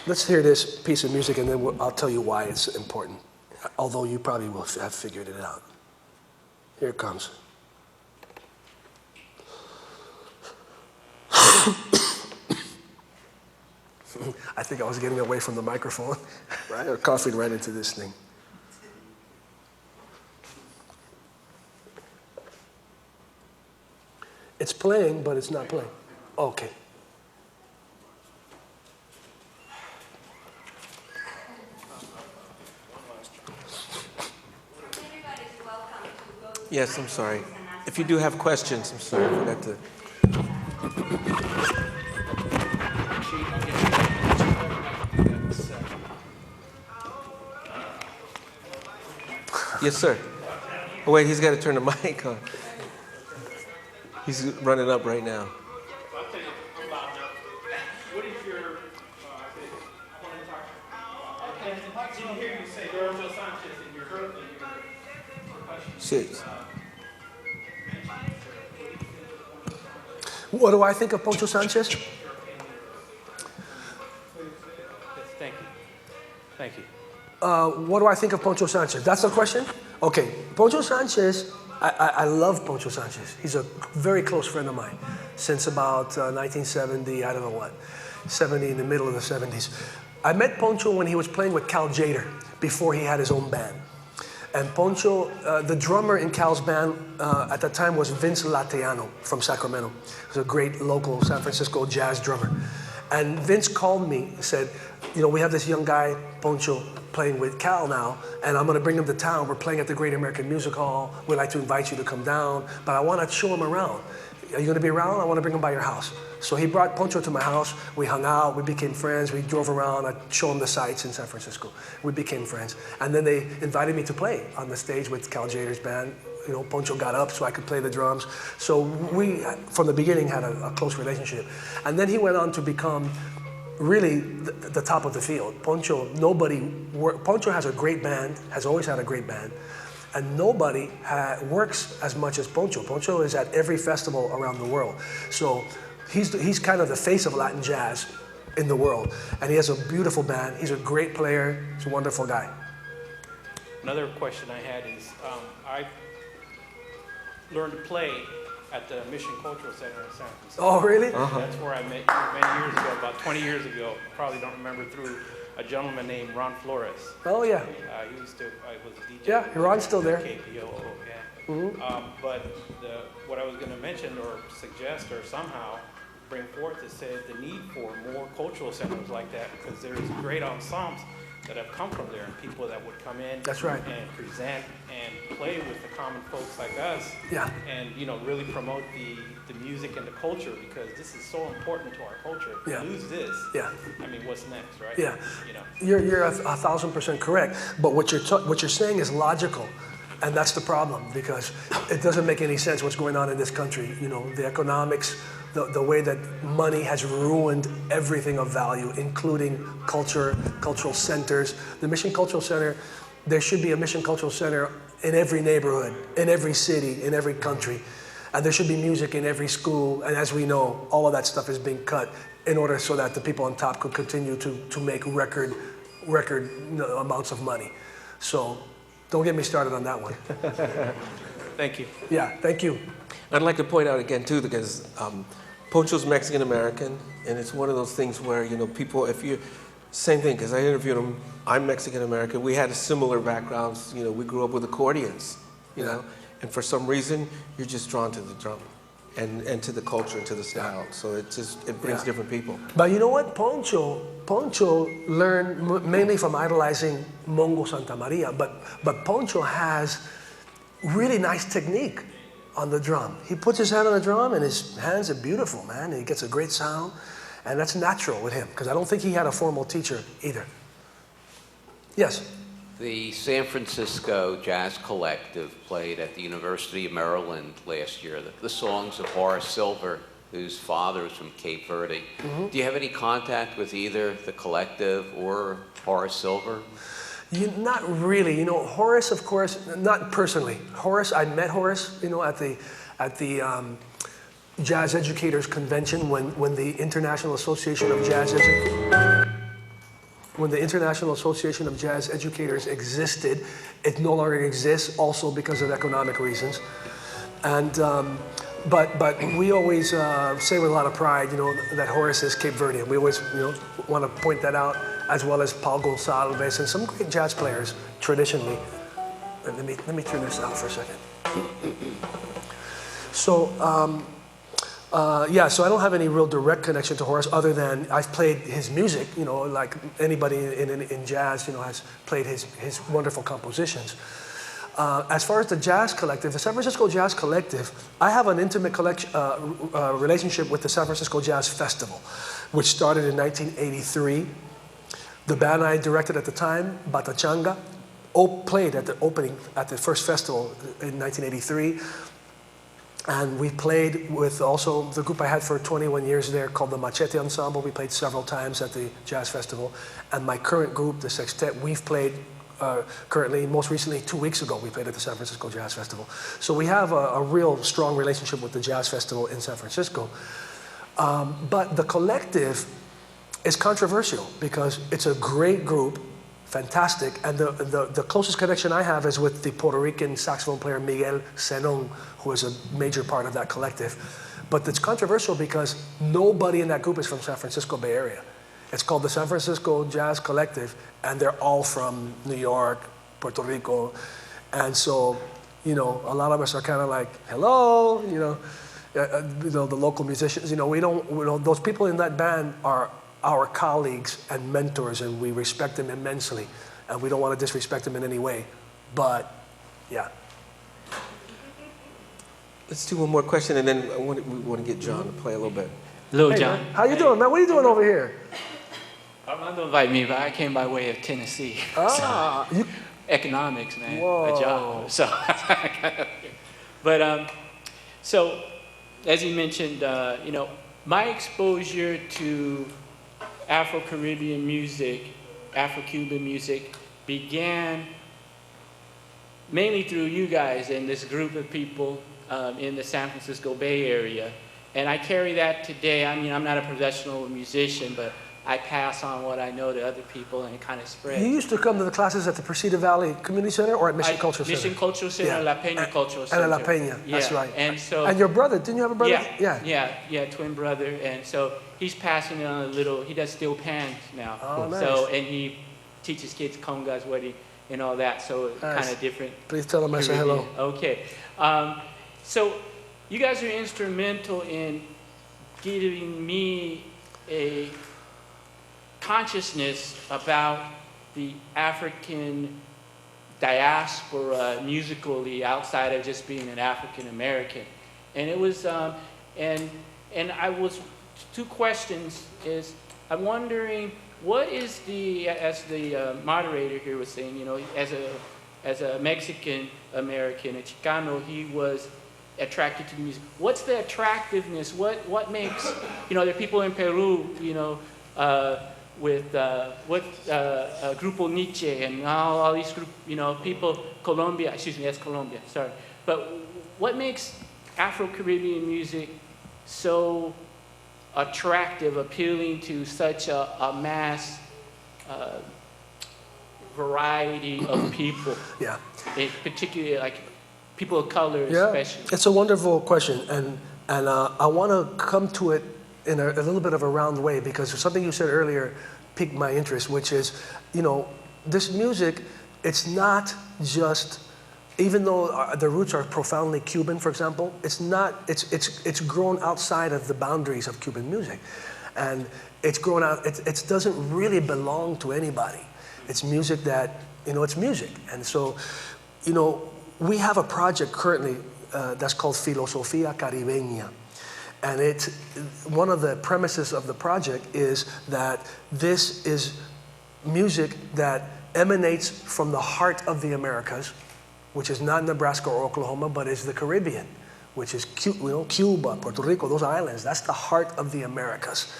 Let's hear this piece of music, and then I'll tell you why it's important, although you probably will have figured it out. Here it comes. I think I was getting away from the microphone, right? Or coughing right into this thing. It's playing, but it's not playing. Okay. Yes, I'm sorry. If you do have questions, I'm sorry, I forgot to. Yes, sir. Oh, wait, he's got to turn the mic on. He's running up right now. I'll tell you about what is your, I want to talk. I didn't hear you say Horace Sanchez in your percussion. Six. What do I think of Poncho Sanchez? Yes, thank you. Thank you. What do I think of Poncho Sanchez? That's the question? Okay, Poncho Sanchez, I love Poncho Sanchez. He's a very close friend of mine since about 1970, I don't know what, 70, in the middle of the 70s. I met Poncho when he was playing with Cal Jader before he had his own band. And Poncho, the drummer in Cal's band at that time was Vince Latino from Sacramento. He was a great local San Francisco jazz drummer. And Vince called me and said, you know, we have this young guy, Poncho, playing with Cal now, and I'm gonna bring him to town. We're playing at the Great American Music Hall. We'd like to invite you to come down, but I wanna show him around. Are you gonna be around? I wanna bring him by your house. So he brought Poncho to my house. We hung out, we became friends. We drove around, I'd show him the sights in San Francisco. We became friends. And then they invited me to play on the stage with Cal Jader's band. You know, Poncho got up so I could play the drums. So we, from the beginning, had a close relationship. And then he went on to become really the top of the field. Poncho has a great band, has always had a great band, and nobody works as much as Poncho. Poncho is at every festival around the world. So he's kind of the face of Latin jazz in the world. And he has a beautiful band. He's a great player. He's a wonderful guy. Another question I had is, I learned to play at the Mission Cultural Center in San Francisco. Oh, really? That's where I met you many years ago, about 20 years ago. Probably don't remember, through a gentleman named Ron Flores. Oh, yeah. He used to, I was a DJ. Yeah, Ron's still there. KPOO, yeah. But what I was going to mention or suggest or somehow bring forth is the need for more cultural centers like that, because there's great ensembles that have come from there, and people that would come in. That's right. And present and play with the common folks like us. Yeah. And really promote the music and the culture, because this is so important to our culture. If Yeah. we lose this, Yeah. I mean, what's next, right? Yeah. You know. You're 1,000% correct. But what you're saying is logical. And that's the problem, because it doesn't make any sense what's going on in this country. You know, the economics, the way that money has ruined everything of value, including culture, cultural centers. The Mission Cultural Center, there should be a Mission Cultural Center in every neighborhood, in every city, in every country. And there should be music in every school. And as we know, all of that stuff is being cut in order so that the people on top could continue to make record amounts of money. So don't get me started on that one. Thank you. Yeah, thank you. I'd like to point out again too, because Poncho's Mexican American, and it's one of those things where people, same thing, because I interviewed him. I'm Mexican American. We had similar backgrounds. We grew up with accordions. You know, and for some reason you're just drawn to the drum, and to the culture and to the style. So it brings different people. But you know what? Poncho learned mainly from idolizing Mongo Santa Maria, but Poncho has really nice technique on the drum. He puts his hand on the drum and his hands are beautiful, man. He gets a great sound, and that's natural with him, because I don't think he had a formal teacher either. Yes? The San Francisco Jazz Collective played at the University of Maryland last year. The songs of Horace Silver, whose father is from Cape Verde. Do you have any contact with either the collective or Horace Silver? Not really. You know, Horace, of course, not personally. Horace, I met Horace, you know, at the Jazz Educators Convention when the International Association of Jazz Educators existed. It no longer exists, also because of economic reasons. And but we always say with a lot of pride, you know, that Horace is Cape Verdean. We always, you know, want to point that out, as well as Paul Gonsalves and some great jazz players traditionally. And let me turn this out for a second. So. Yeah, so I don't have any real direct connection to Horace other than I've played his music, you know, like anybody in jazz, you know, has played his wonderful compositions. As far as the Jazz Collective, the San Francisco Jazz Collective, I have an intimate relationship with the San Francisco Jazz Festival, which started in 1983. The band I directed at the time, Batachanga, played at the opening, at the first festival in 1983. And we played with also the group I had for 21 years there called the Machete Ensemble. We played several times at the Jazz Festival. And my current group, the Sextet, we've played currently, most recently 2 weeks ago, we played at the San Francisco Jazz Festival. So we have a real strong relationship with the Jazz Festival in San Francisco. But the collective is controversial because it's a great group, fantastic, and the closest connection I have is with the Puerto Rican saxophone player Miguel Senon, who is a major part of that collective. But it's controversial because nobody in that group is from San Francisco Bay Area. It's called the San Francisco Jazz Collective, and they're all from New York, Puerto Rico, and so, you know, a lot of us are kind of like, hello, you know, the local musicians, you know, we don't, those people in that band are our colleagues and mentors, and we respect them immensely, and we don't want to disrespect them in any way, but yeah. Let's do one more question, and then we want to get John to play a little bit. Hello, Hey, John. man. How you doing, man? What are you doing over here? Armando invited me, but I came by way of Tennessee. Ah, you, Economics, man. Whoa. A job. So, but so as you mentioned, you know, my exposure to Afro-Caribbean music, Afro-Cuban music, began mainly through you guys and this group of people in the San Francisco Bay Area. And I carry that today. I mean, I'm not a professional musician, but I pass on what I know to other people, and it kind of spreads. you used to come to the classes at the Presida Valley Community Center or at Mission Cultural Center? Mission Cultural Center, Yeah. La Peña Cultural Center. And La Peña, that's Yeah. right. And so, And your brother, didn't you have a brother? yeah, twin brother. And so he's passing it on a little, he does steel pans now. Oh, nice. So, and he teaches kids congas, wedding, and all that. So Nice. kind of different. Please tell him I say hello. Okay. So you guys are instrumental in giving me a consciousness about the African diaspora musically outside of just being an African American. And it was, and I was, two questions is, I'm wondering, what is the, as the moderator here was saying, you know, as a Mexican American, a Chicano, he was attracted to music. What's the attractiveness? What makes, you know, there are people in Peru, you know, with Grupo Nietzsche and all these group, you know, people, Colombia, excuse me, that's Colombia, sorry. But what makes Afro-Caribbean music so attractive, appealing to such a mass variety of people? Yeah. Particularly like people of color, Yeah, especially. it's a wonderful question, and I want to come to it in a little bit of a round way, because something you said earlier piqued my interest, which is, you know, this music, it's not just even though the roots are profoundly Cuban, for example, it's grown outside of the boundaries of Cuban music. And it's grown out, it doesn't really belong to anybody. It's music that, it's music. And so, we have a project currently that's called Filosofía Caribeña. And one of the premises of the project is that this is music that emanates from the heart of the Americas, which is not Nebraska or Oklahoma, but is the Caribbean, which is Cuba, Puerto Rico, those islands. That's the heart of the Americas.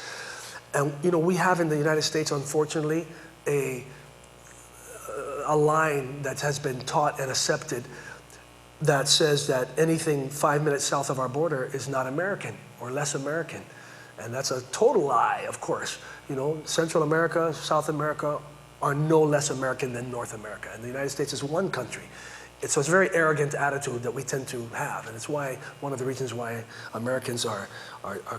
And we have in the United States, unfortunately, a line that has been taught and accepted that says that anything 5 minutes south of our border is not American or less American. And that's a total lie, of course. Central America, South America are no less American than North America. And the United States is one country. So it's a very arrogant attitude that we tend to have. And it's one of the reasons why Americans are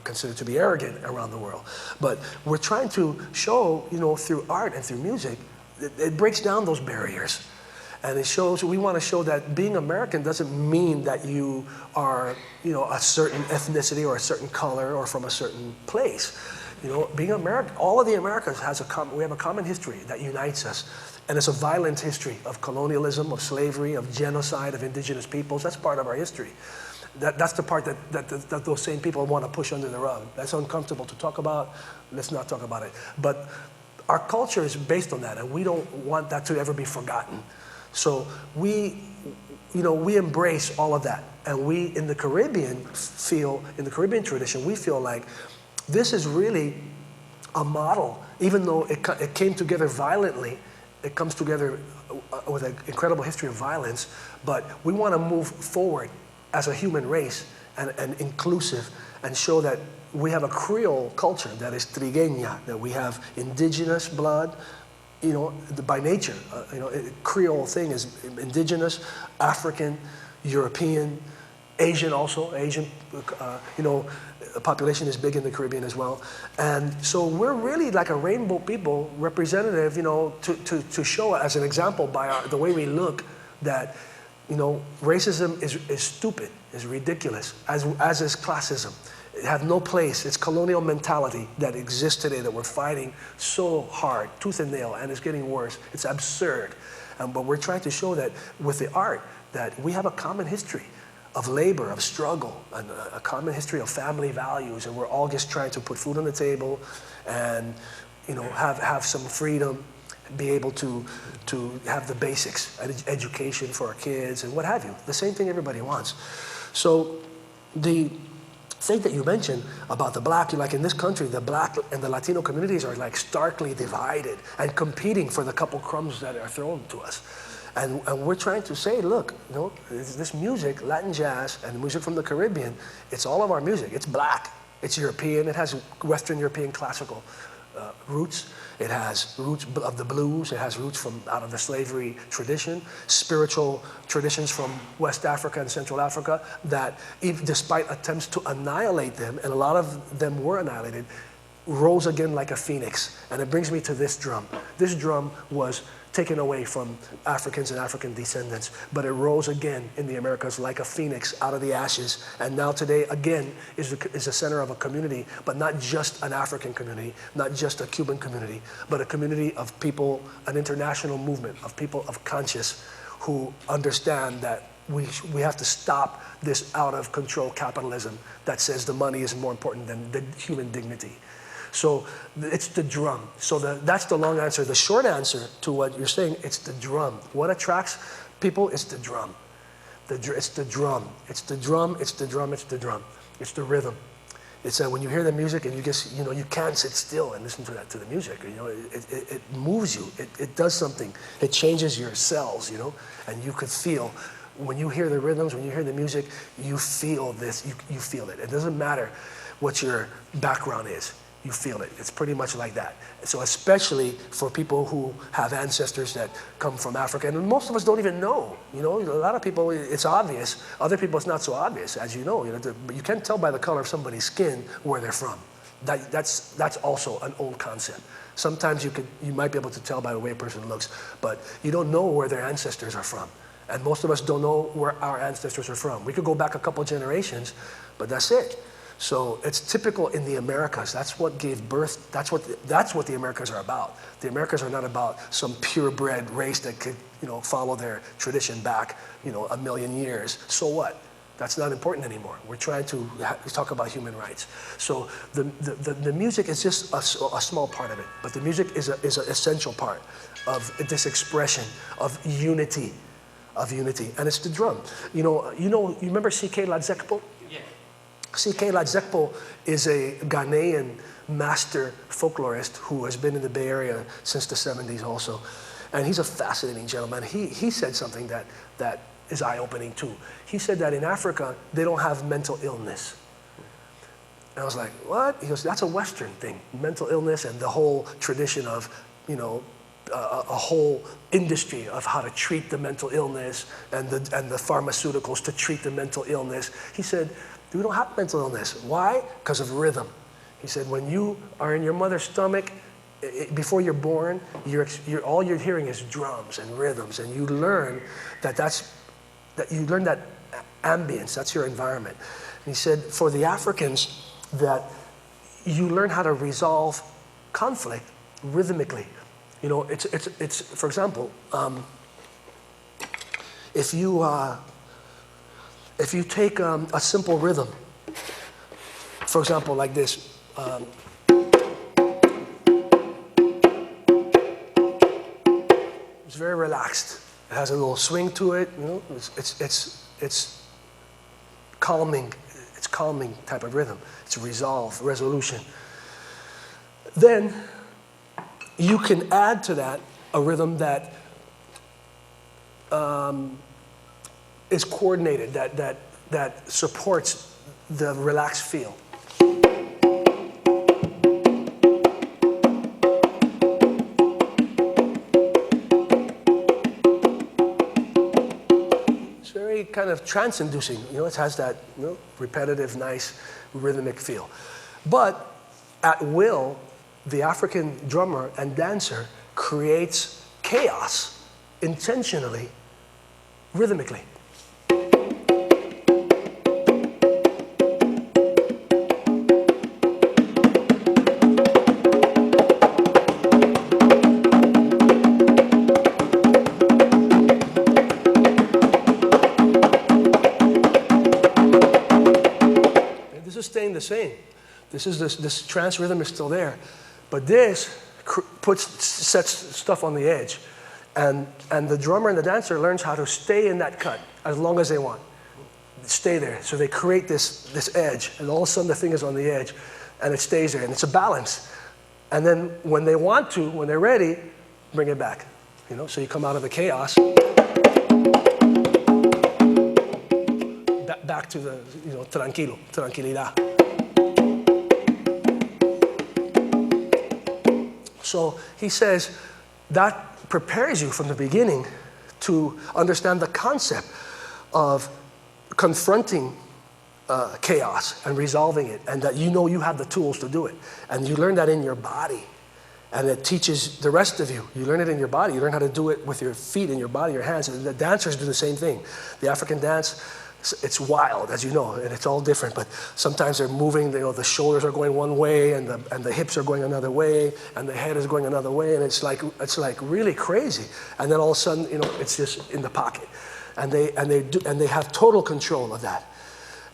considered to be arrogant around the world. But we're trying to show, through art and through music, it breaks down those barriers. And we want to show that being American doesn't mean that you are, a certain ethnicity or a certain color or from a certain place. Being American, all of the Americas we have a common history that unites us. And it's a violent history of colonialism, of slavery, of genocide of indigenous peoples. That's part of our history. That's the part that those same people want to push under the rug. That's uncomfortable to talk about. Let's not talk about it. But our culture is based on that, and we don't want that to ever be forgotten. So we embrace all of that. And we, in the Caribbean tradition, we feel like this is really a model, even though it came together violently. It comes together with an incredible history of violence, but we want to move forward as a human race and inclusive and show that we have a Creole culture that is trigueña, that we have indigenous blood, by nature. Creole thing is indigenous, African, European, Asian also. Asian, population is big in the Caribbean as well. And so we're really like a rainbow people representative, to show as an example by the way we look that, racism is stupid, is ridiculous, as is classism. It has no place. It's colonial mentality that exists today that we're fighting so hard, tooth and nail, and it's getting worse. It's absurd. But we're trying to show that with the art that we have a common history of labor, of struggle, and a common history of family values, and we're all just trying to put food on the table and have some freedom, be able to have the basics, education for our kids and what have you, the same thing everybody wants. So the thing that you mentioned about the black, like in this country, the black and the Latino communities are like starkly divided and competing for the couple crumbs that are thrown to us. And we're trying to say, look, this music, Latin jazz and music from the Caribbean, it's all of our music. It's black, it's European, it has Western European classical roots. It has roots of the blues. It has roots from out of the slavery tradition, spiritual traditions from West Africa and Central Africa that, despite attempts to annihilate them, and a lot of them were annihilated, rose again like a phoenix. And it brings me to this drum. This drum was taken away from Africans and African descendants, but it rose again in the Americas like a phoenix out of the ashes, and now today again is the center of a community, but not just an African community, not just a Cuban community, but a community of people, an international movement of people of conscience who understand that we have to stop this out of control capitalism that says the money is more important than the human dignity. So it's the drum. So that's the long answer. The short answer to what you're saying, it's the drum. What attracts people is the drum. It's the drum. It's the drum. It's the drum. It's the drum. It's the rhythm. It's that when you hear the music and you just, you can't sit still and listen to the music. It moves you. It does something. It changes your cells, and you could feel. When you hear the rhythms, when you hear the music, you feel this. You feel it. It doesn't matter what your background is. You feel it. It's pretty much like that. So especially for people who have ancestors that come from Africa, and most of us don't even know. A lot of people, it's obvious. Other people, it's not so obvious, as you know. But you can't tell by the color of somebody's skin where they're from. That's also an old concept. Sometimes you might be able to tell by the way a person looks, but you don't know where their ancestors are from. And most of us don't know where our ancestors are from. We could go back a couple generations, but that's it. So it's typical in the Americas. That's what gave birth, that's what the Americas are about. The Americas are not about some purebred race that could, follow their tradition back, a million years. So what? That's not important anymore. We're trying to talk about human rights. So the music is just a small part of it, but the music is an essential part of this expression of unity, and it's the drum. You remember C.K. Ladzekpo? Yeah. C.K. Ladzekpo is a Ghanaian master folklorist who has been in the Bay Area since the 70s also. And he's a fascinating gentleman. He said something that is eye-opening too. He said that in Africa, they don't have mental illness. And I was like, what? He goes, that's a Western thing, mental illness and the whole tradition of, a whole industry of how to treat the mental illness and the pharmaceuticals to treat the mental illness. He said, we don't have mental illness. Why? Because of rhythm. He said, when you are in your mother's stomach, before you're born, all you're hearing is drums and rhythms, and you learn that ambience, that's your environment. And he said, for the Africans, that you learn how to resolve conflict rhythmically. It's for example, if you take a simple rhythm, for example, like this. It's very relaxed. It has a little swing to it. It's calming. It's calming type of rhythm. It's resolve, resolution. Then you can add to that a rhythm that is coordinated, that supports the relaxed feel. Kind of trance-inducing, it has that repetitive, nice, rhythmic feel. But at will, the African drummer and dancer creates chaos intentionally, rhythmically. Same. This trance rhythm is still there, but this sets stuff on the edge, and the drummer and the dancer learns how to stay in that cut as long as they want. Stay there, so they create this edge, and all of a sudden the thing is on the edge, and it stays there, and it's a balance. And then when they want to, when they're ready, bring it back. So you come out of the chaos, back to the tranquilidad. So he says that prepares you from the beginning to understand the concept of confronting chaos and resolving it, and that you have the tools to do it. And you learn that in your body, and it teaches the rest of you. You learn it in your body. You learn how to do it with your feet and your body, your hands. And the dancers do the same thing. The African dance, it's wild, as you know, and it's all different, but sometimes they're moving, the shoulders are going one way, and the hips are going another way, and the head is going another way, and it's like really crazy. And then all of a sudden, it's just in the pocket. And they have total control of that.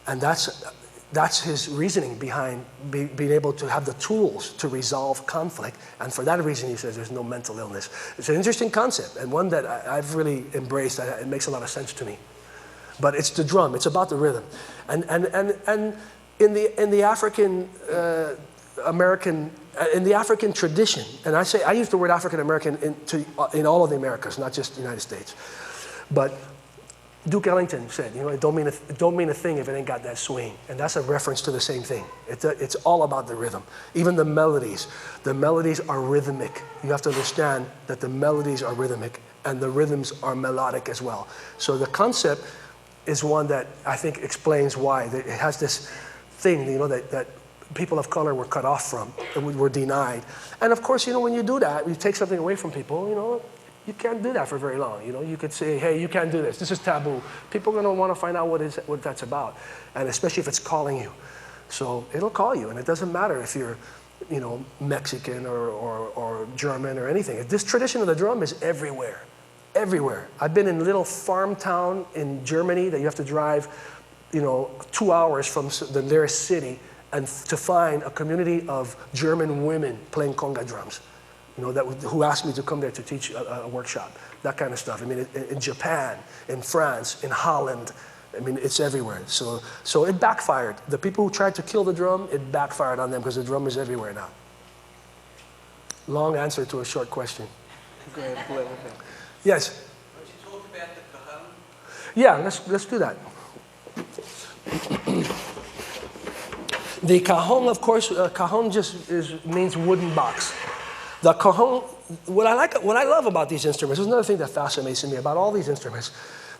And that's his reasoning behind being able to have the tools to resolve conflict. And for that reason, he says there's no mental illness. It's an interesting concept, and one that I've really embraced. It makes a lot of sense to me. But it's the drum. It's about the rhythm, and in the African American in the African tradition, and I use the word African American in all of the Americas, not just the United States. But Duke Ellington said, it don't mean a thing if it ain't got that swing, and that's a reference to the same thing. It's all about the rhythm. Even the melodies are rhythmic. You have to understand that the melodies are rhythmic and the rhythms are melodic as well. So the concept is one that I think explains why it has this thing, that people of color were cut off from, and were denied. And of course, when you do that, you take something away from people, you can't do that for very long. You know, you could say, hey, you can't do this. This is taboo. People are going to want to find out what that's about, and especially if it's calling you. So it'll call you, and it doesn't matter if you're, you know, Mexican or German or anything. This tradition of the drum is everywhere, everywhere. I've been in little farm town in Germany that you have to drive, you know, 2 hours from the nearest city, and to find a community of German women playing conga drums, you know, who asked me to come there to teach a workshop, that kind of stuff. I mean, in Japan, in France, in Holland, I mean, it's everywhere. So it backfired. The people who tried to kill the drum, it backfired on them because the drum is everywhere now. Long answer to a short question. Go ahead, play with it. Yes? Would you talk about the cajon? Yeah, let's do that. The cajon, of course, cajon just means wooden box. The cajon, what I love about these instruments, there's another thing that fascinates me about all these instruments,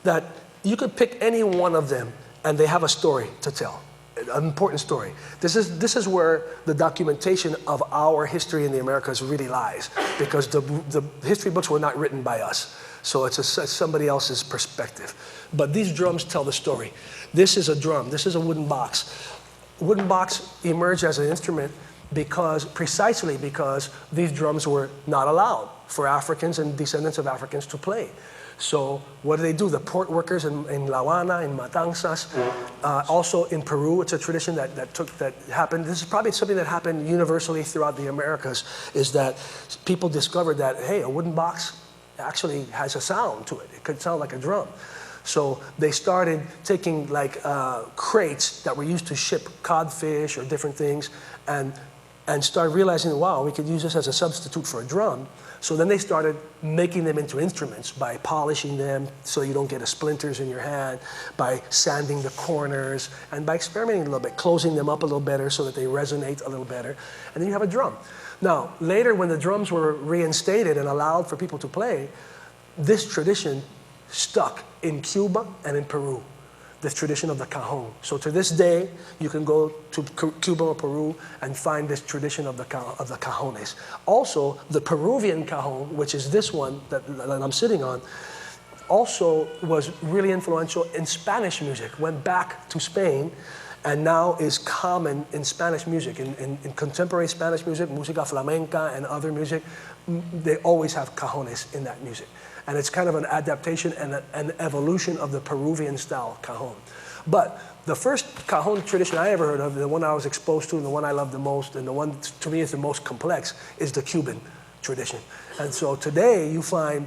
that you could pick any one of them and they have a story to tell, an important story. This is where the documentation of our history in the Americas really lies, because the history books were not written by us. So it's somebody else's perspective. But these drums tell the story. This is a drum. This is a wooden box. Wooden box emerged as an instrument precisely because these drums were not allowed for Africans and descendants of Africans to play. So what do? The port workers in La Habana, in Matanzas, also in Peru, it's a tradition that happened. This is probably something that happened universally throughout the Americas, is that people discovered that, hey, a wooden box actually has a sound to it. It could sound like a drum. So they started taking like crates that were used to ship codfish or different things, and started realizing, wow, we could use this as a substitute for a drum. So then they started making them into instruments by polishing them so you don't get splinters in your hand, by sanding the corners, and by experimenting a little bit, closing them up a little better so that they resonate a little better. And then you have a drum. Now, later when the drums were reinstated and allowed for people to play, this tradition stuck in Cuba and in Peru, this tradition of the cajon. So to this day, you can go to Cuba or Peru and find this tradition of the cajones. Also, the Peruvian cajon, which is this one that I'm sitting on, also was really influential in Spanish music, went back to Spain, and now is common in Spanish music. In contemporary Spanish music, música flamenca and other music, they always have cajones in that music. And it's kind of an adaptation and an evolution of the Peruvian style cajon. But the first cajon tradition I ever heard of, the one I was exposed to and the one I love the most, and the one to me is the most complex, is the Cuban tradition. And so today you find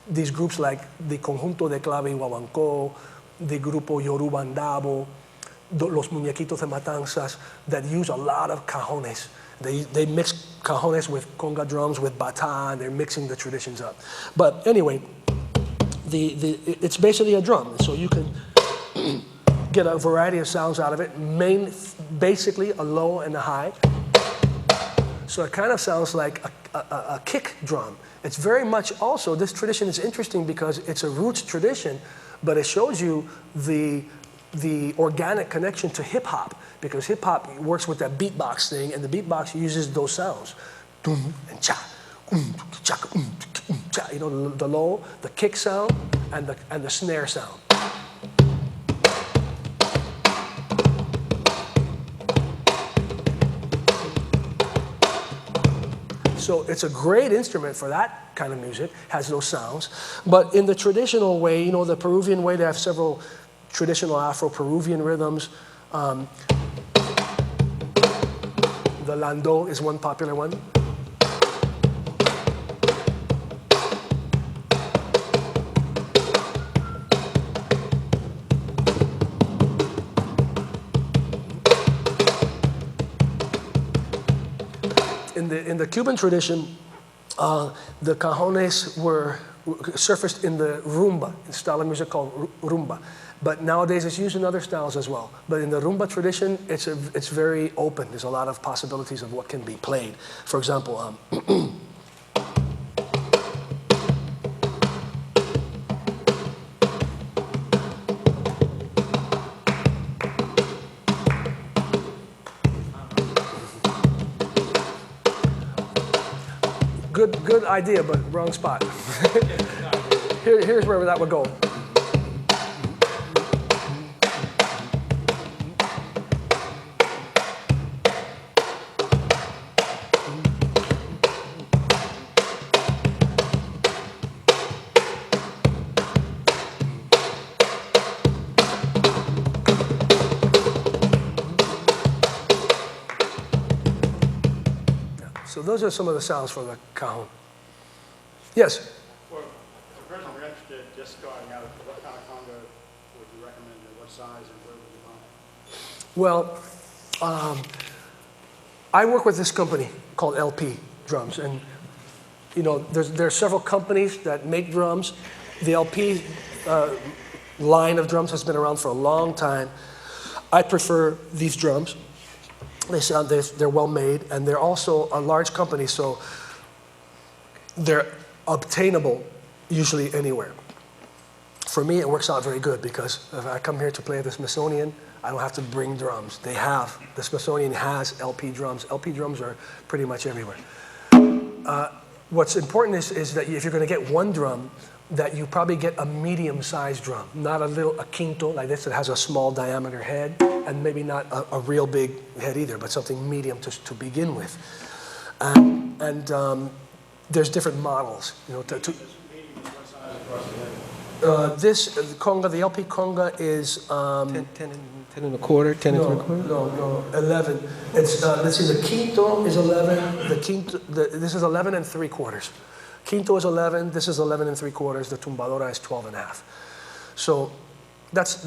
these groups like the Conjunto de Clave y Guaguancó, the Grupo Yoruba Andabo, Los Muñequitos de Matanzas, that use a lot of cajones. They mix cajones with conga drums, with bata, and they're mixing the traditions up. But anyway, it's basically a drum. So you can get a variety of sounds out of it, basically a low and a high. So it kind of sounds like a kick drum. It's very much also, this tradition is interesting because it's a roots tradition, but it shows you the organic connection to hip hop, because hip hop works with that beatbox thing, and the beatbox uses those sounds. Dum and cha, cha, cha. You know, the low, the kick sound, and the snare sound. So it's a great instrument for that kind of music, has those sounds. But in the traditional way, you know, the Peruvian way, they have several traditional Afro-Peruvian rhythms. The lando is one popular one. In the Cuban tradition, the cajones were surfaced in the rumba, a style of music called rumba. But nowadays it's used in other styles as well. But in the rumba tradition, it's very open. There's a lot of possibilities of what can be played. For example, Good idea, but wrong spot. Here's where that would go. So those are some of the sounds for the cajon. Yes? For a person who are interested just starting out, what kind of conga would you recommend and what size and where would you buy it? Well, I work with this company called LP Drums, and you know, there are several companies that make drums. The LP line of drums has been around for a long time. I prefer these drums. They're well made, and they're also a large company, so they're obtainable usually anywhere. For me, it works out very good because if I come here to play at the Smithsonian, I don't have to bring drums. The Smithsonian has LP drums. LP drums are pretty much everywhere. What's important is that if you're going to get one drum, that you probably get a medium-sized drum, not a quinto like this that has a small diameter head, and maybe not a real big head either, but something medium to begin with. There's different models, you know. This conga, the LP conga is 10 and a quarter, 10 and 3/4? No, 11. It's let's see, the quinto is 11. This is 11 and 3/4. Quinto is 11. This is 11 and 3/4. The tumbadora is 12 and a half. So that's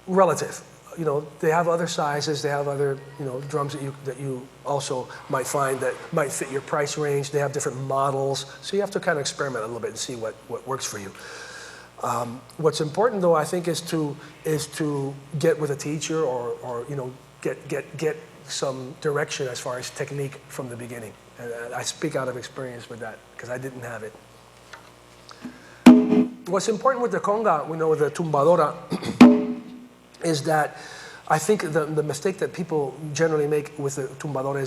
relative. You know, they have other sizes. They have other, you know, drums that you also might find that might fit your price range. They have different models. So you have to kind of experiment a little bit and see what works for you. What's important, though, I think, is to get with a teacher or you know, get some direction as far as technique from the beginning. And I speak out of experience with that because I didn't have it. What's important with the conga, you know, the tumbadora, is that I think the mistake that people generally make with the tumbadora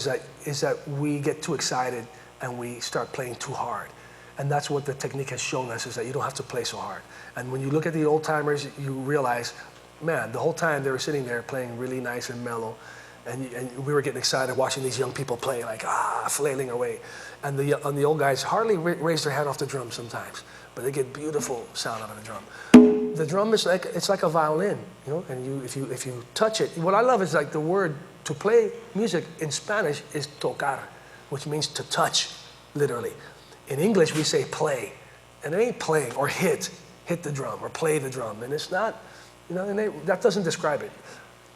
is that we get too excited and we start playing too hard. And that's what the technique has shown us, is that you don't have to play so hard. And when you look at the old timers, you realize, man, the whole time they were sitting there playing really nice and mellow. And we were getting excited watching these young people play, like, flailing away. And the old guys hardly raise their hand off the drum sometimes, but they get beautiful sound out of the drum. The drum is it's like a violin, you know, and if you touch it, what I love is like the word to play music in Spanish is tocar, which means to touch, literally. In English, we say play, and it ain't playing, or hit the drum, or play the drum, and it's not, you know, and that doesn't describe it.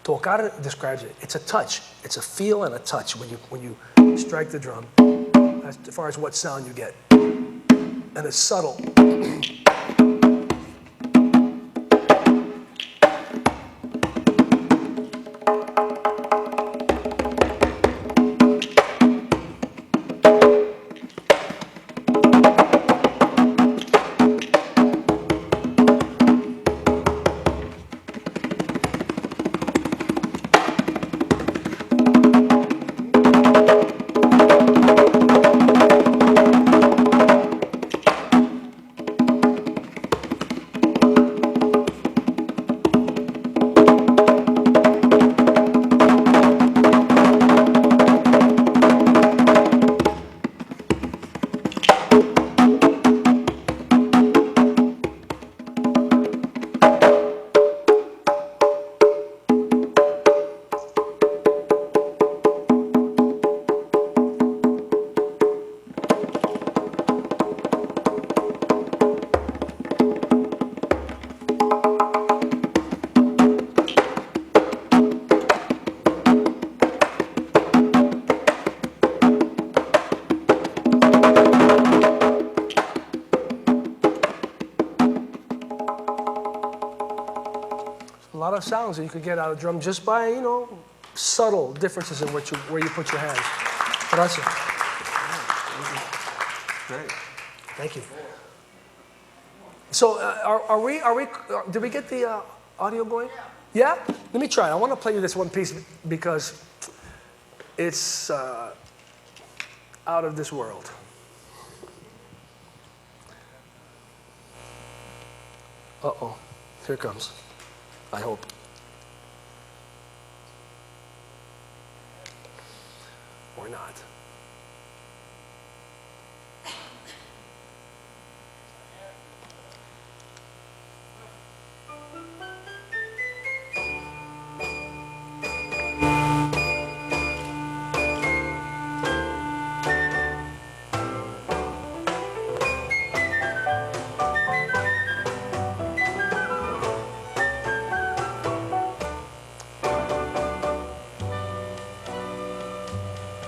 Tocar describes it. It's a touch. It's a feel and a touch when you strike the drum, as far as what sound you get. And it's subtle. Sounds that you could get out of drum just by, you know, subtle differences in where you put your hands. Gracias. Great. Thank you. So, did we get the audio going? Yeah? Let me try. I want to play you this one piece because it's out of this world. Uh-oh, here it comes. I hope. Or not.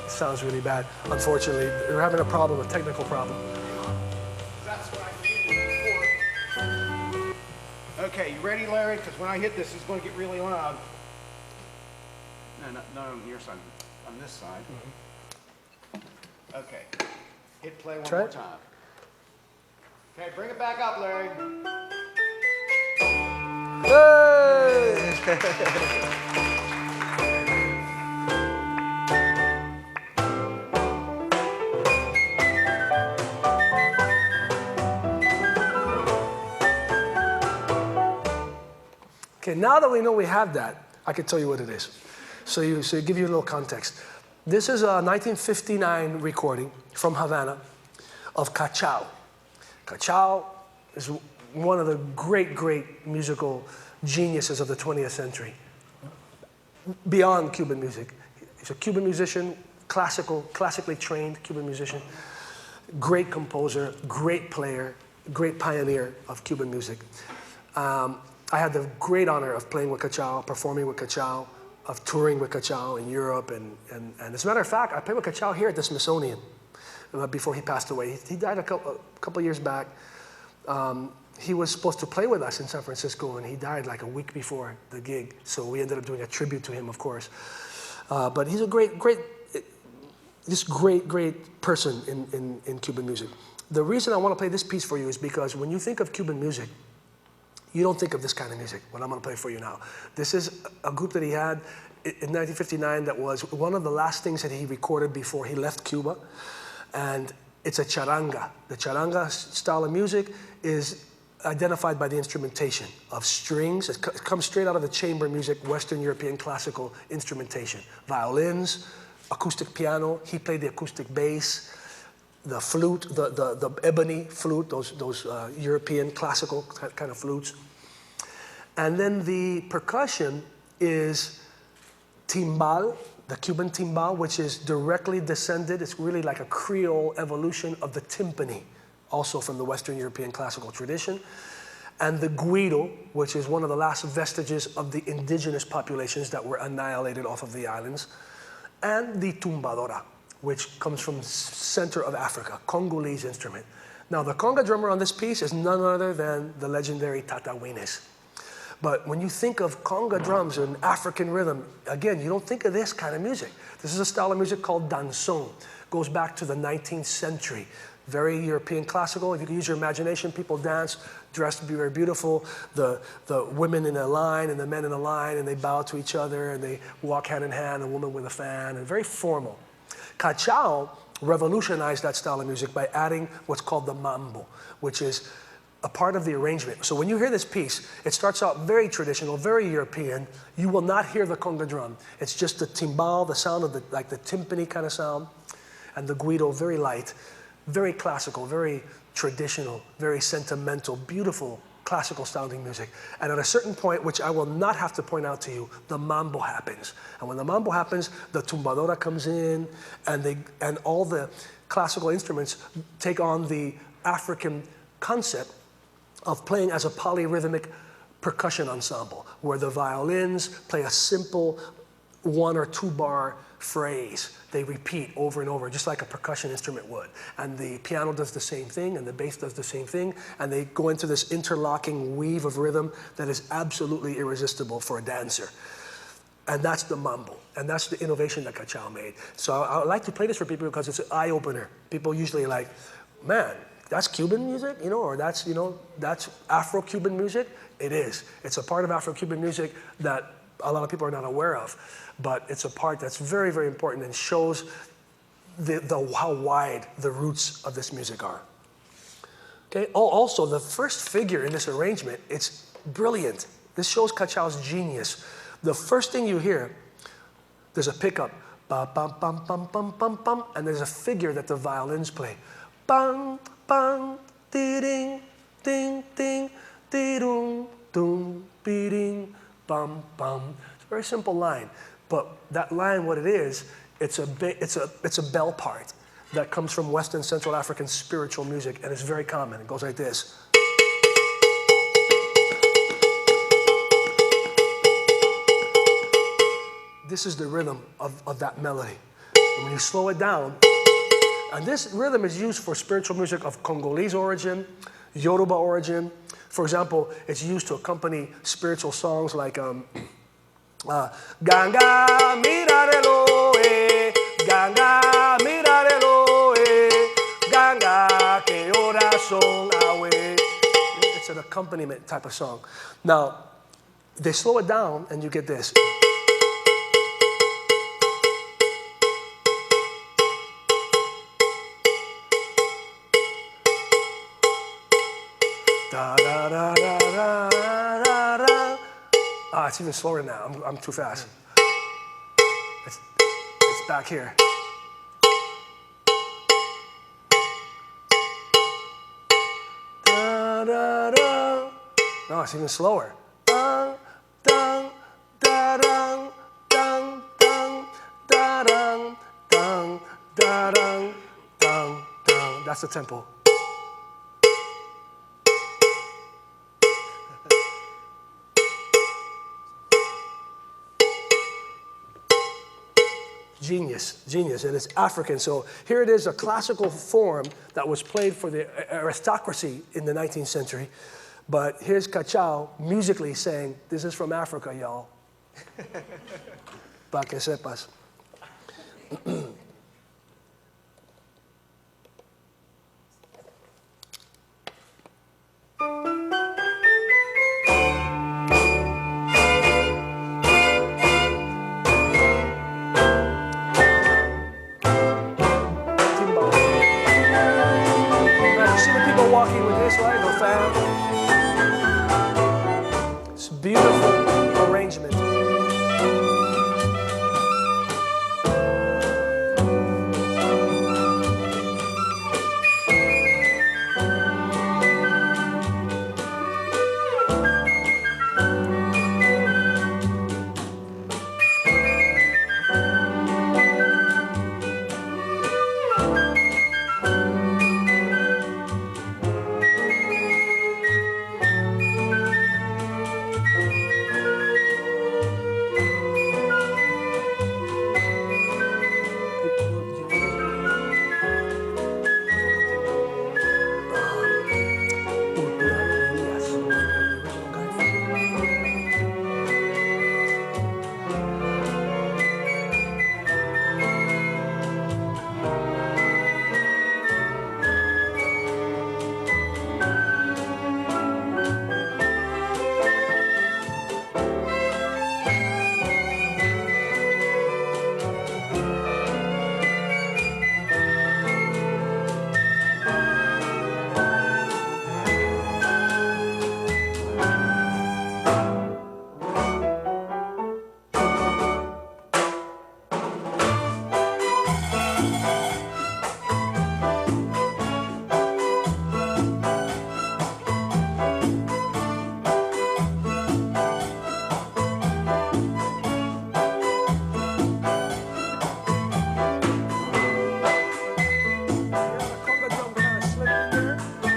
Sounds really bad. Unfortunately, we're having a problem, a technical problem. That's what I needed before. Okay, you ready, Larry? Because when I hit this, it's going to get really loud. No, not on your side, on this side. Okay, hit play one Try more it. time. Okay, bring it back up, Larry. Hey! Okay, now that we know we have that, I can tell you what it is. So give you a little context. This is a 1959 recording from Havana of Cachao. Cachao is one of the great, great musical geniuses of the 20th century, beyond Cuban music. He's a Cuban musician, classically trained Cuban musician, great composer, great player, great pioneer of Cuban music. I had the great honor of playing with Cachao, performing with Cachao, of touring with Cachao in Europe, and as a matter of fact, I played with Cachao here at the Smithsonian before he passed away. He died a couple years back. He was supposed to play with us in San Francisco, and he died like a week before the gig, so we ended up doing a tribute to him, of course. But he's a great person in Cuban music. The reason I want to play this piece for you is because when you think of Cuban music, you don't think of this kind of music, what I'm going to play for you now. This is a group that he had in 1959 that was one of the last things that he recorded before he left Cuba. And it's a charanga. The charanga style of music is identified by the instrumentation of strings. It comes straight out of the chamber music, Western European classical instrumentation. Violins, acoustic piano. He played the acoustic bass. The flute, the ebony flute, those European classical kind of flutes. And then the percussion is timbal, the Cuban timbal, which is directly descended. It's really like a Creole evolution of the timpani, also from the Western European classical tradition. And the guiro, which is one of the last vestiges of the indigenous populations that were annihilated off of the islands. And the tumbadora, which comes from center of Africa, Congolese instrument. Now, the conga drummer on this piece is none other than the legendary Tata Wines. But when you think of conga drums and African rhythm, again, you don't think of this kind of music. This is a style of music called danzón. Goes back to the 19th century. Very European classical. If you can use your imagination, people dance, dressed to be very beautiful. The women in a line and the men in a line, and they bow to each other, and they walk hand in hand, a woman with a fan, and very formal. Cachao revolutionized that style of music by adding what's called the mambo, which is a part of the arrangement. So when you hear this piece, it starts out very traditional, very European. You will not hear the conga drum. It's just the timbal, the sound of the timpani kind of sound, and the guido, very light, very classical, very traditional, very sentimental, beautiful classical sounding music. And at a certain point, which I will not have to point out to you, the mambo happens. And when the mambo happens, the tumbadora comes in, and all the classical instruments take on the African concept of playing as a polyrhythmic percussion ensemble, where the violins play a simple 1 or 2 bar phrase. They repeat over and over, just like a percussion instrument would. And the piano does the same thing, and the bass does the same thing, and they go into this interlocking weave of rhythm that is absolutely irresistible for a dancer. And that's the mambo, and that's the innovation that Cachao made. So I like to play this for people because it's an eye-opener. People usually like, man, that's Cuban music, or that's Afro-Cuban music. It is. It's a part of Afro-Cuban music that a lot of people are not aware of, but it's a part that's very, very important and shows how wide the roots of this music are. Okay. Oh, also the first figure in this arrangement, it's brilliant. This shows Cachao's genius. The first thing you hear, there's a pickup, bum bum bum bum bum bum bum, and there's a figure that the violins play, bang bang, ding ding ding, ding ding ding, bum bum. It's a very simple line, but that line, what it is, it's a bell part that comes from West and Central African spiritual music, and it's very common. It goes like this. This is the rhythm of that melody. And when you slow it down, and this rhythm is used for spiritual music of Congolese origin, Yoruba origin. For example, it's used to accompany spiritual songs like Ganga mirarelo, Ganga mirarelo, Ganga que oración awe. It's an accompaniment type of song. Now, they slow it down and you get this. Da, da, da, da, da, da, da. Ah, it's even slower now. I'm too fast. It's back here. Da, da, da. No, it's even slower. Dun, dun, da, dun, dun, dun, da, dun, dun, da, dun, dun, dun. That's the tempo. Genius, and it's African. So here it is, a classical form that was played for the aristocracy in the 19th century. But here's Cachao musically saying, this is from Africa, y'all. Pa que sepas. Walking with this, right? The fan. It's beautiful arrangement.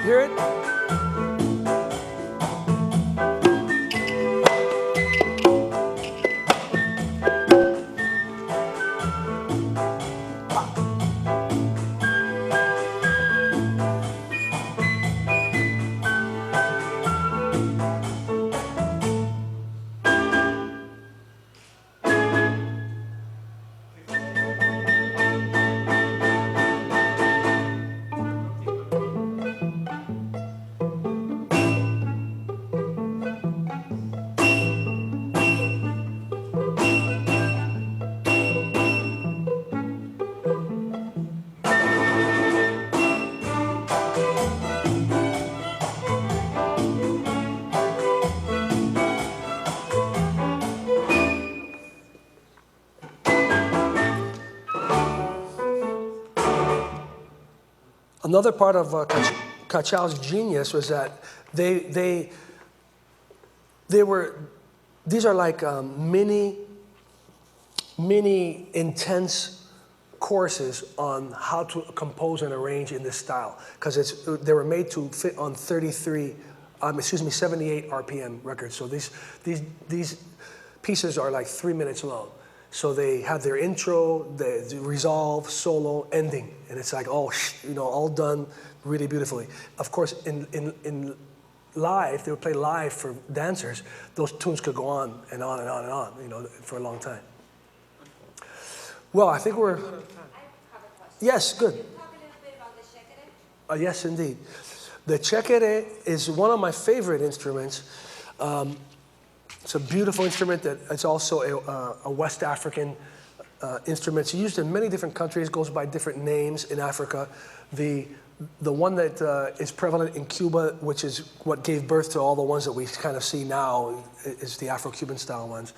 Hear it? Another part of Cachau's genius was that these are like mini intense courses on how to compose and arrange in this style, because they were made to fit on 78 RPM records. So these pieces are like 3 minutes long. So they have their intro, the resolve, solo, ending, and it's like all done really beautifully. Of course, in live, they would play live for dancers. Those tunes could go on and on and on and on, for a long time. Well, I think we're. I have a question. Yes, good. Can you talk a little bit about the chequere? Yes, indeed. The chequere is one of my favorite instruments. It's a beautiful instrument that it's also a West African instrument. It's used in many different countries, goes by different names in Africa. The one that is prevalent in Cuba, which is what gave birth to all the ones that we kind of see now, is the Afro-Cuban style ones.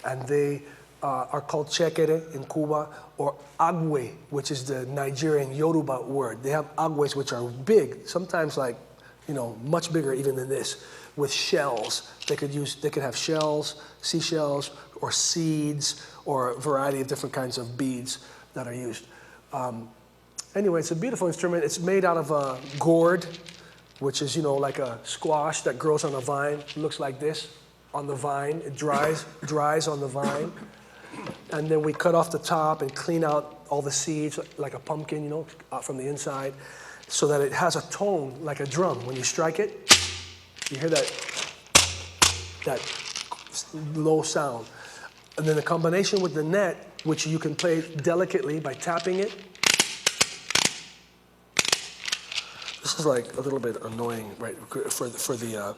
And they are called chequere in Cuba, or agwe, which is the Nigerian Yoruba word. They have agwes which are big, sometimes like, much bigger even than this, with shells. They could have shells, seashells, or seeds, or a variety of different kinds of beads that are used. Anyway, it's a beautiful instrument. It's made out of a gourd, which is, like a squash that grows on a vine. It looks like this on the vine. It dries on the vine. And then we cut off the top and clean out all the seeds, like a pumpkin, out from the inside, so that it has a tone like a drum. When you strike it, you hear that low sound. And then the combination with the net, which you can play delicately by tapping it. This is like a little bit annoying, right? For the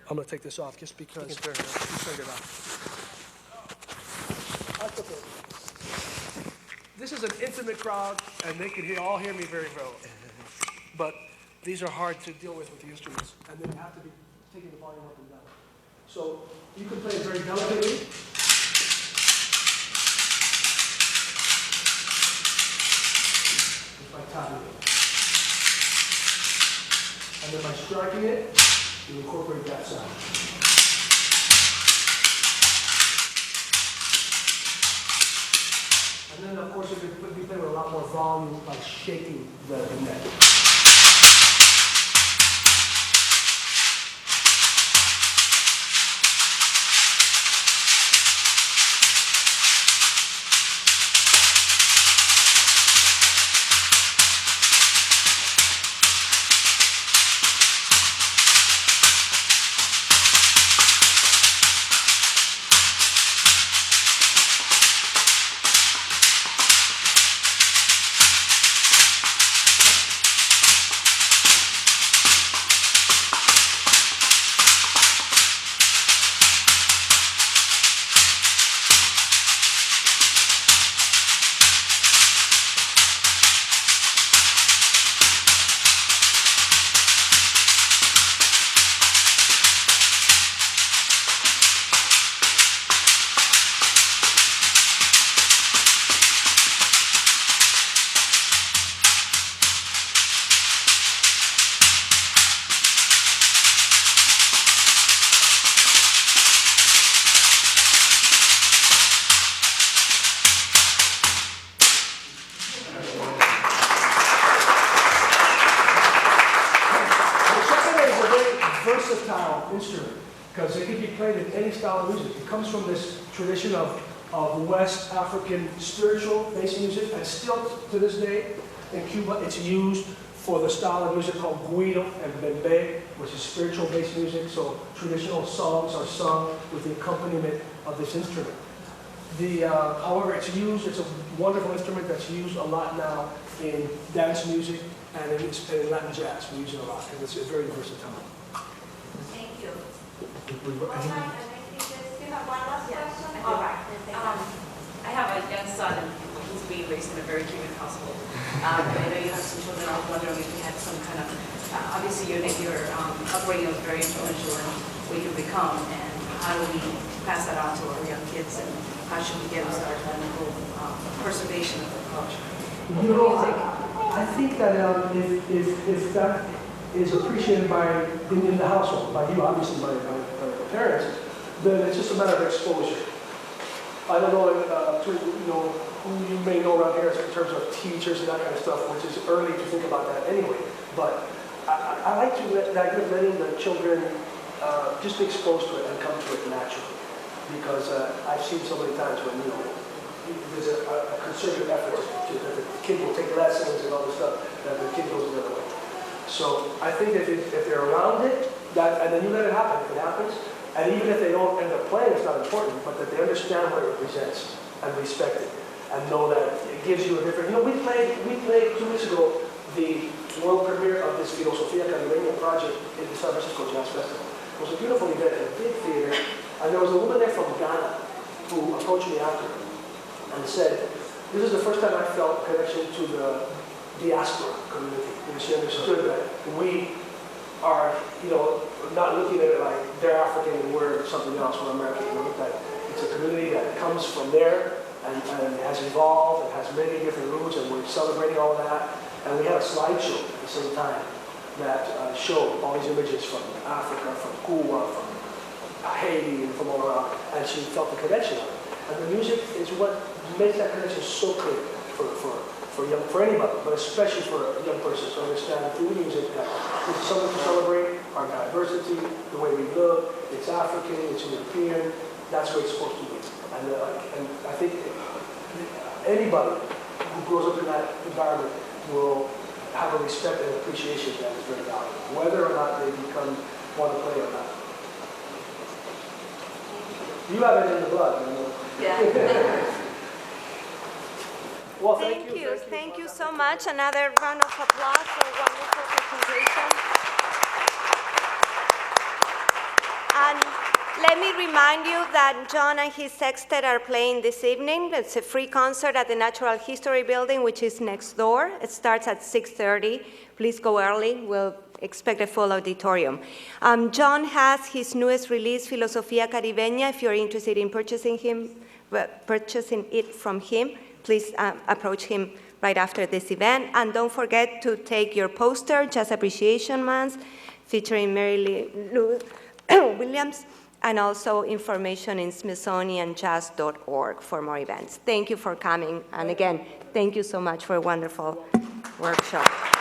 I'm gonna take this off just because. You can turn it off. That's okay. This is an intimate crowd, and they can all hear me very well. But these are hard to deal with the instruments, and they have to be taking the volume up and down. So you can play it very delicately. Just by tapping it. And then by striking it, you incorporate that sound. And then, of course, you can be playing with a lot more volume by shaking the neck. Instrument, because it can be played in any style of music. It comes from this tradition of West African spiritual bass music, and still to this day in Cuba it's used for the style of music called guiro and bembe, which is spiritual bass music. So traditional songs are sung with the accompaniment of this instrument. However, it's a wonderful instrument that's used a lot now in dance music and in Latin jazz. We use it a lot, and it's very versatile. Well, hi, and I think there's still have one last question. All right. I have a young son, and he's being raised in a very Cuban household. And I know you have some children. I was wondering if you had some kind of, obviously your upbringing was very influential in what you become, and how do we pass that on to our young kids, and how should we get them started on the whole preservation of the culture? You know, I think that if that is appreciated by in the household, by you, obviously by the parents, then it's just a matter of exposure. I don't know, who you may know around here in terms of teachers and that kind of stuff, which is early to think about that anyway. But I like to letting the children just be exposed to it and come to it naturally. Because I've seen so many times when, there's a concerted effort that the kid will take lessons and all this stuff, that the kid goes the other way. So I think if they're around it, and then you let it happen, if it happens, and even if they don't end up playing, it's not important, but that they understand what it represents and respect it, and know that it gives you a different, we played 2 weeks ago the world premiere of this Filosofia Caribeña project in the San Francisco Jazz Festival. It was a beautiful event in a big theater, and there was a woman there from Ghana who approached me after and said, this is the first time I felt connection to the diaspora community. She understood that we are, not looking at it like they're African and we're something else, we're American. That it's a community that comes from there and has evolved and has many different roots, and we're celebrating all of that. And we had a slideshow at the same time that showed all these images from Africa, from Cuba, from Haiti, and from all around, and she felt the connection of it. And the music is what makes that connection so clear for anybody, but especially for a young person to understand through music that this is something to celebrate our diversity, the way we look. It's African, it's European. That's what it's supposed to be. And I think anybody who grows up in that environment will have a respect and appreciation that is very valuable, whether or not they want to play or not. You have it in the blood. Yeah. Well, Thank you so much. Another round of applause for a wonderful presentation. And let me remind you that John and his sextet are playing this evening. It's a free concert at the Natural History Building, which is next door. It starts at 6:30. Please go early. We'll expect a full auditorium. John has his newest release, Filosofia Caribeña. If you're interested in purchasing it from him, please approach him right after this event. And don't forget to take your poster, Jazz Appreciation Month, featuring Mary Lou Williams, and also information in smithsonianjazz.org for more events. Thank you for coming. And again, thank you so much for a wonderful workshop.